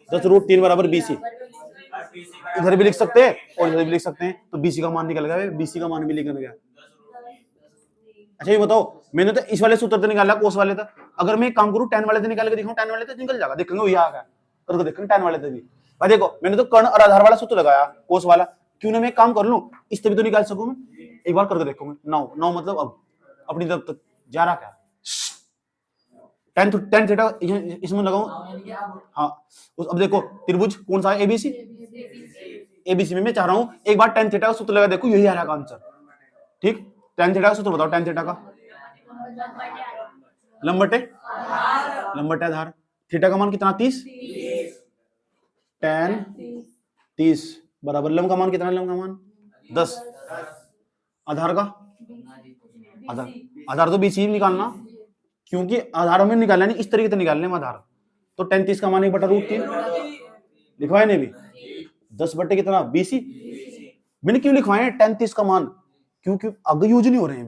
10 √3 बराबर BC। इधर भी लिख सकते हैं और इधर भी लिख सकते हैं, तो BC का मान निकल गया, BC का मान भी निकल गया। अच्छा ये बताओ, मैंने तो इस वाले सूत्र से निकाला कोस वाले था, अगर मैं एक काम करूं tan वाले से निकाल के दिखाऊं, tan वाले से निकल जाएगा, देखेंगे वही आ गया, करके देखेंगे tan वाले से भी। भाई देखो मैंने तो कर्ण और आधार वाला सूत्र लगाया, कोस वाला, क्यों ना मैं एक काम कर लूं, इस तभी तो निकाल सकूं मैं, एक बार करके देखूंगा। 9 मतलब अब अपनी तरफ तक जा रहा क्या, tan थीटा इसमें लगाऊं, हाँ अब देखो त्रिभुज कौन सा है, ABC में मैं चाह रहा हूं एक बार tan थीटा का सूत्र लगा देखो, यही आ रहा आंसर। ठीक, tan थीटा का सूत्र बताओ, tan थीटा का लंब बटे आधार, थीटा का मान कितना 30, tan 30 बराबर लंब का मान कितना, लंब का मान 10, आधार का आधार तो BC निकालना, क्योंकि आधार हमें निकालना नहीं, इस तरीके से निकालने में आधार, तो tan 30 का मान 1/√3 लिखवाए नहीं भी, 10 बटे कितना BC। मैंने क्यों लिखवाए हैं tan 30 का मान, क्योंकि आगे यूज नहीं हो रहे हैं,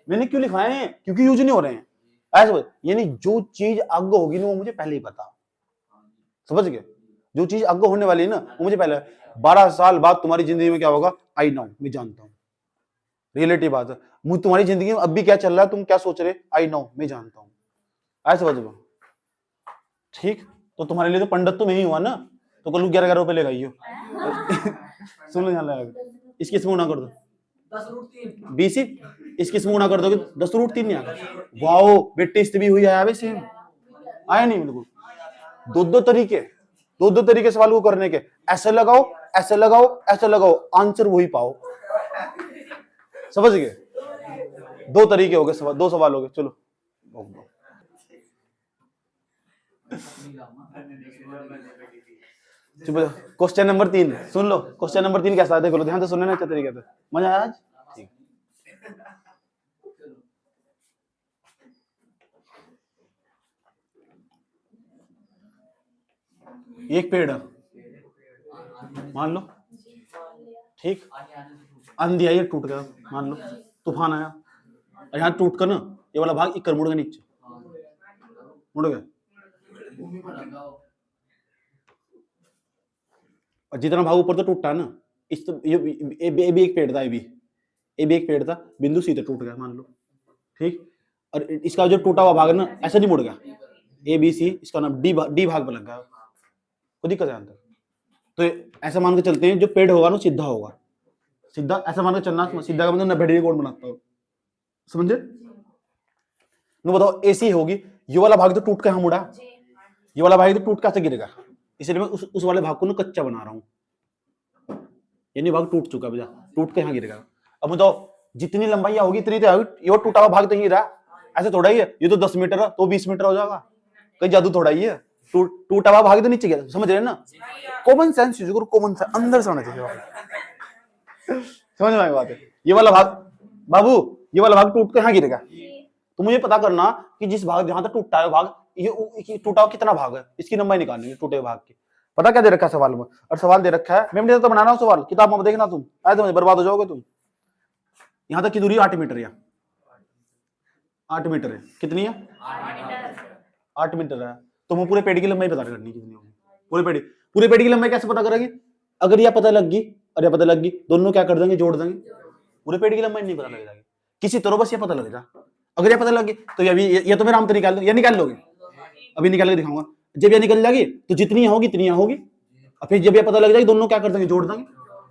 मैंने क्यों लिखवाए हैं, क्योंकि यूज नहीं हो रहे हैं। ऐसे समझ, यानी जो चीज आगे होगी ना वो मुझे पहले ही पता, समझ गए? जो चीज आगे होने वाली है ना वो मुझे पहले, 12 साल बाद तुम्हारी जिंदगी में क्या होगा आई नो, मैं जानता हूँ, रियलिटी बात है। मुझे तुम्हारी जिंदगी में अभी क्या चल रहा है, तुम क्या सोच रहे, आई नो, मैं जानता हूँ, ऐसे समझ लो, ठीक? तो तुम्हारे लिए तो पंडित तो मैं ही हुआ ना, तो कल 11 रुपए ले गई हो। सुन लो, ध्यान, इसकी इसमें गुणा कर दो 20, इसकी इसमें गुणा कर दोगे 10√3 नहीं आएगा। वाओ बेटे, इस भी हुई है सेम, आया नहीं बिल्कुल। दो तरीके सवाल को करने के, ऐसे लगाओ, ऐसे लगाओ, ऐसे लगाओ, आंसर वही पाओ, समझ गए? 2 तरीके हो गए, 2 सवाल हो गए। चलो क्वेश्चन नंबर 3 सुन लो। क्वेश्चन नंबर 3 कैसा है देखो, ध्यान से सुनने ना, अच्छे तरीके से, मजा आया आज? ठीक। एक पेड़ मान लो, ठीक, आंधी आई टूट गया, मान लो तूफान आया, और यहाँ टूट कर ना ये वाला भाग इक्कर मुड़ गया नीचे, मुड़ गया, और जितना भाग ऊपर तो टूटा ना, इस तो ये भी एक पेड़ था, ये भी एक पेड़ था, बिंदु सीधे टूट गया मान लो, ठीक, और इसका जो टूटा हुआ भाग ना ऐसे नहीं मुड़ गया, ABC, इसका नाम डी भाग में लग गया, कोई दिक्कत है अंदर? तो ऐसा मान के चलते हैं, जो पेड़ होगा ना सीधा होगा, सीधा ऐसा मान के चलना, सीधा का मतलब 90 डिग्री कोण बनाता हो, समझे? नो बताओ, AC होगी, ये वाला भाग तो टूट के यहाँ मुड़ा, ये वाला भाग तो टूट कैसे गिरेगा, इसलिए मैं उस वाले भाग को ना कच्चा बना रहा हूँ, यानी भाग टूट चुका है, टूट के यहाँ गिरेगा। अब बताओ जितनी लंबाई होगी इतनी तो ये टूटा हुआ भाग तो ही रहा, ऐसे थोड़ा ही है, ये तो 10 मीटर है तो 20 मीटर हो जाएगा, कहीं जादू थोड़ा ही है, टूटा हुआ भाग तो नीचे गया, समझ रहे हैं ना? कॉमन सेंस यूज करो, कॉमन सेंस अंदर से होना चाहिए, समझ में बात है? ये वाला भाग बाबू, ये वाला भाग टूट के यहाँ गिरेगा, तो मुझे पता करना कि जिस भाग जहां तक टूटा है भाग, ये टूटा हुआ कितना भाग है, इसकी लंबाई निकालनी है टूटे हुए भाग की। पता क्या दे रखा है सवाल में? और सवाल दे रखा है, मैं तो बना रहा हूँ सवाल, किताब में देखना तुम, आए तो बर्बाद हो जाओगे तुम। यहां तक की दूरी 8 मीटर है, 8 मीटर है, कितनी है? 8 मीटर है, तो मैं पूरे पेड़ की लंबाई पता करनी कितनी होगी, पूरे पेड़ की लंबाई कैसे पता करेंगे? अगर यह पता लग गई और यह पता लग गई, दोनों क्या कर देंगे, जोड़ देंगे, पूरे पेड़ की लंबाई नहीं पता लग जाएगी किसी तरह, बस ये पता लग जा। अगर यह पता लग गई तो ये तो मेरा आम तरीका निकाल, ये निकाल लोगे, अभी निकाल के दिखाऊंगा। जब ये निकल जाएगी तो जितनी होगी इतनी होगी, और फिर जब ये पता लग जाएगी दोनों क्या कर देंगे, जोड़ देंगे,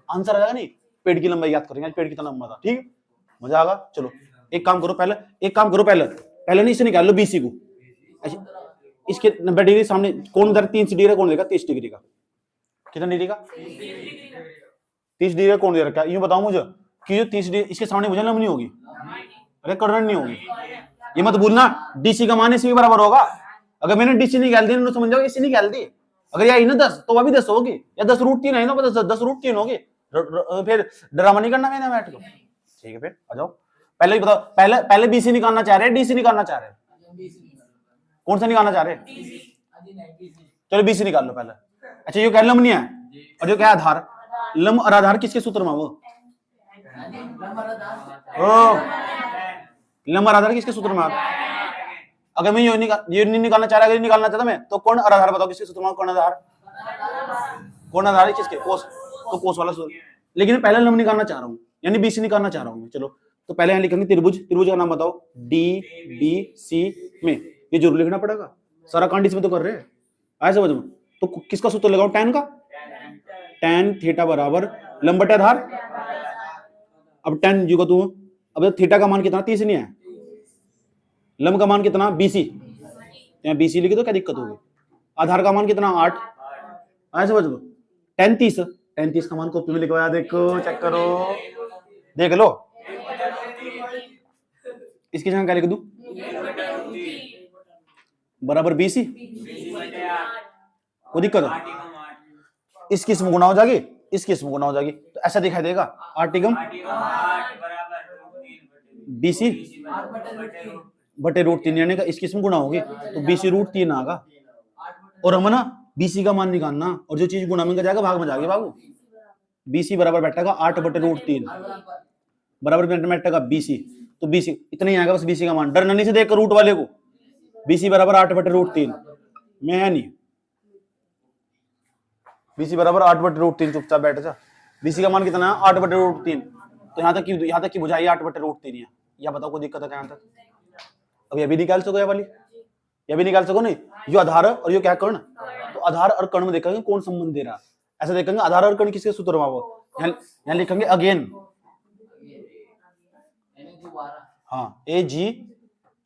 आंसर आ जाएगा। नहीं, पेड़ की लंबाई याद करेंगे, पेड़ कितना लंबा था, ठीक, मजा आएगा। चलो एक काम करो, पहले नहीं इसे निकाल लो BC को, इसके 90 डिग्री सामने कौन उधर 3 डिग्री, कौन देगा 30 डिग्री का, कितना डिग्री का 30 डिग्री का कौन दे रखा है? यूं बताओ मुझे कि जो 30 डिग्री इसके सामने मुझे लंब नहीं होगी, अरे करंट नहीं होगी, ये मत भूलना DC का मान इसी के बराबर होगा। अगर मैंने DC निकाल दी तो समझ जाओ इसी निकाल दी, अगर यही ना 10 तो वह भी 10 होगी, या 10√3 है ना, 10√3 होगी, फिर ड्रामा नहीं करना मैंने बैठ को, ठीक है? फिर आ जाओ, पहले ही बताओ, पहले BC निकालना चाह रहे हैं, DC निकालना चाह रहे हैं, कौन सा निकालना चाह रहे हैं? चलो BC निकाल लो पहले। अच्छा ये क्या लंब नहीं है, और जो क्या आधार, लंब और आधार किसके सूत्र में? वो लंब और आधार किसके सूत्र में? अगर मैं ये नहीं निकालना चाह रहा, अगर निकालना चाहता मैं, तो कौन और आधार बताओ किसके सूत्र में? कौन आधार किसके? कोस, तो कोस वाला सूत्र। लेकिन पहले लंब निकालना चाह रहा हूँ, यानी BC निकालना चाह रहा हूँ मैं। चलो तो पहले यहाँ लिखेंगे त्रिभुज का नाम बताओ, DBC में, ये जरूर लिखना पड़ेगा, सारा कांड इसमें तो कर रहे हैं, ऐसे समझ में। तो किसका सूत्र लगाऊं? tan का, tan थीटा बराबर लंब बटे आधार। अब tan जी को तू, अब थीटा का मान कितना? 30 नहीं है, लंब का मान कितना? BC, यहाँ BC लिखे तो क्या दिक्कत होगी? आधार का मान कितना? 8, ऐसे समझ लो। tan 30 का मान कॉपी में लिखवाया, देखो चेक करो, देख लो, इसकी जगह क्या लिख दूं? बराबर BC, कोई दिक्कत है? इसकी इसमें गुणा हो जाएगी, इसकी इसमें गुणा हो जाएगी, तो ऐसा दिखाई देगा 8 BC बटे √3, यानी का इसकी इसमें गुणा होगी तो BC √3 आएगा। और हम ना BC का मान निकालना, और जो चीज गुणा में जाएगा भाग में जाएगी बाबू। BC बराबर बैठेगा 8 बटे √3, बराबर बैठेगा BC, तो BC इतना ही आएगा बस BC का मान। डरना नहीं से देख रूट वाले को, BC बराबर 8/√3 में है नहीं, BC बराबर 8/√3, चुपचाप बैठ जा। BC का मान कितना है 8/√3, तो यहाँ तक की बुझाई 8/√3 है। या बताओ कोई दिक्कत है यहाँ तक? अब ये भी निकाल सको, ये भी निकाल सको नहीं, यो आधार और यो क्या कर्ण, तो आधार और कर्ण में देखेंगे कौन संबंध दे रहा, ऐसा देखेंगे आधार और कर्ण किसके सूत्र में, वो यहाँ लिखेंगे अगेन, हाँ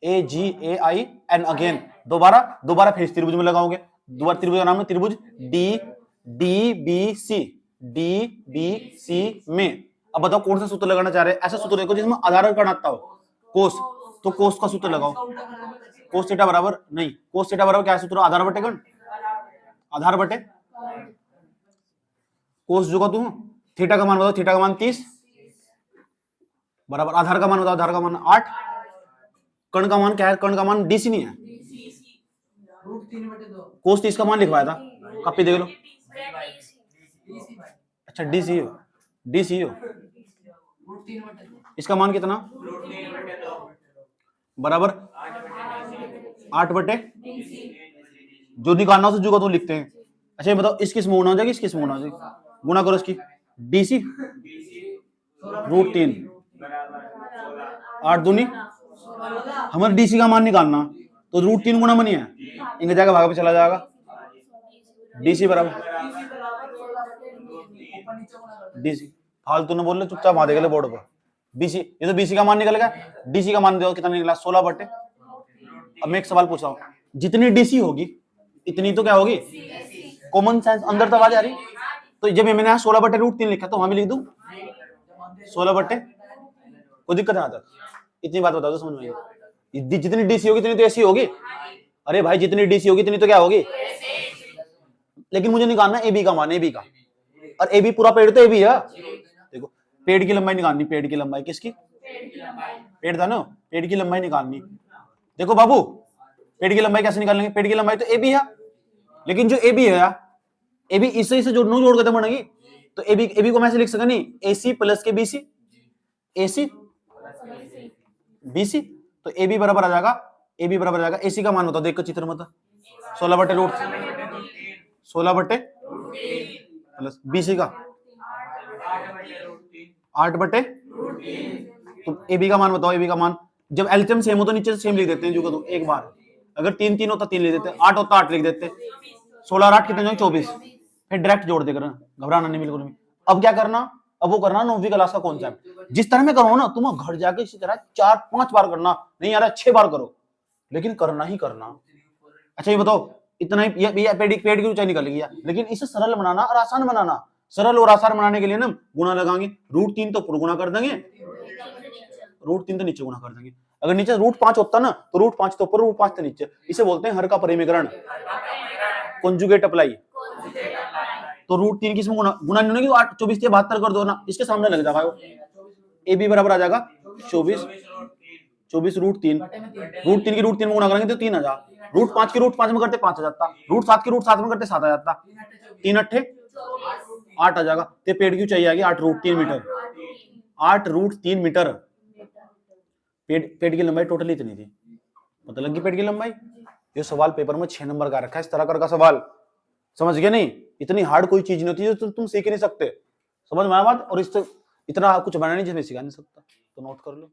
AGAIN अगेन, दोबारा फिर इस त्रिभुज में लगाओगे, दोबारा त्रिभुज का नाम है त्रिभुज DBC में। अब बताओ कौन सा सूत्र लगाना चाह रहे हैं, ऐसा सूत्र देखो जिसमें आधार और कर्ण आता हो, कोस, तो कोस का सूत्र लगाओ, कोस थीटा बराबर नहीं, कोस थीटा बराबर क्या सूत्र, आधार बटे कर्ण, आधार बटे कोस जो का तू, थीटा का मान बताओ, थीटा का मान 30 बराबर आधार का मान बताओ, आधार का मान 8, कर्ण का मान क्या है, कर्ण का मान DC नहीं है, कोस 30 का मान लिखवाया था, कॉपी देख लो, अच्छा DC हो, इसका मान कितना बराबर 8/, जो निकालना हो जो तो लिखते हैं। अच्छा ये बताओ इसकी समूह हो जाएगी, इसकी समूह हो जाएगी, गुना करो इसकी, DC √3 8 दूनी, हमारे DC का मान निकालना तो √3 गुना में नहीं है, इनके जाकर भाग पे चला जाएगा, DC बराबर DC, फालतू ने बोल रहे, चुपचाप वहां देख ले बोर्ड पर, BC, ये तो BC का मान निकल गया, DC का मान देखो कितना निकला 16/। अब मैं एक सवाल पूछ रहा हूँ, जितनी DC होगी इतनी तो क्या होगी, कॉमन सेंस अंदर तो आवाज आ रही, तो जब मैंने यहाँ 16/√3 लिखा तो वहां भी लिख दूं 16/, कोई दिक्कत है तक, इतनी बात बता दो समझ में आएगी, जितनी DC होगी इतनी तो AC होगी, अरे भाई जितनी DC होगी इतनी तो क्या होगी, लेकिन मुझे निकालना AB का मान, AB का, और AB पूरा पेड़ तो AB है, देखो पेड़ की लंबाई निकालनी, पेड़ की लंबाई किसकी, पेड़ था ना, पेड़ की लंबाई निकालनी, देखो बाबू पेड़ की लंबाई कैसे निकालेंगे, पेड़ की लंबाई तो AB है, लेकिन जो AB है AB इससे जोड़ के तो बनेगी, तो AB को मैं ऐसे लिख सकता नहीं, AC प्लस के BC, AC BC, तो AB बराबर आ जाएगा, AB बराबर आ जाएगा, AC का मान बताओ, देखो चित्र में 16/√3 प्लस BC का 8/, तो AB का मान बताओ, AB का मान, जब एलसीएम सेम हो तो नीचे से सेम लिख देते हैं, जो तो एक बार, अगर 3 होता 3 लिख देते, 8 होता 8 लिख देते, 16 और 8 कितने जाएंगे 24, फिर डायरेक्ट जोड़ देकर, घबराना नहीं बिल्कुल भी। अब क्या करना, अब वो करना 9वीं क्लास का कॉन्सेप्ट, जिस तरह में करो ना तुम घर जाके इसी तरह 4-5 बार करना, नहीं आ रहा 6 बार करो, लेकिन करना ही करना। अच्छा ये बताओ इतना ही, ये पेड़ की ऊंचाई निकल गई, लेकिन इसे सरल बनाना और आसान बनाना, सरल और आसान बनाने के लिए ना गुणा लगाएंगे, √3 तो ऊपर गुणा कर देंगे, √3 तो नीचे गुणा कर देंगे, अगर नीचे √5 होता ना तो √5 तो ऊपर √5 तो नीचे, इसे बोलते हैं हर का परिमीकरण, कॉन्जुगेट अप्लाई, तो √3 किसमें गुणा नहीं होगी, 8 24 से 72 कर दो ना, इसके सामने लग जाएगा, AB बराबर आ जाएगा 24 √3 की √3 में गुणा करेंगे तो 3 आ जाएगा, √5 की √5 में करते 5 आ जाता, √7 की √7 में करते 7 आ जाता, 3 8 8 आ जाएगा, तो पेड़ की ऊंचाई आ गई 8√3 मीटर, 8√3 मीटर, पेड़ की लंबाई टोटल इतनी थी, पता लगी पेड़ की लंबाई। ये सवाल पेपर में 6 नंबर का रखा है, इस तरह का सवाल, समझ गए नहीं, इतनी हार्ड कोई चीज नहीं होती जो तुम सीख नहीं सकते, समझ में आया बात, और इससे इतना कुछ बनाना नहीं जिसमें सिखा नहीं सकता, तो नोट कर लो।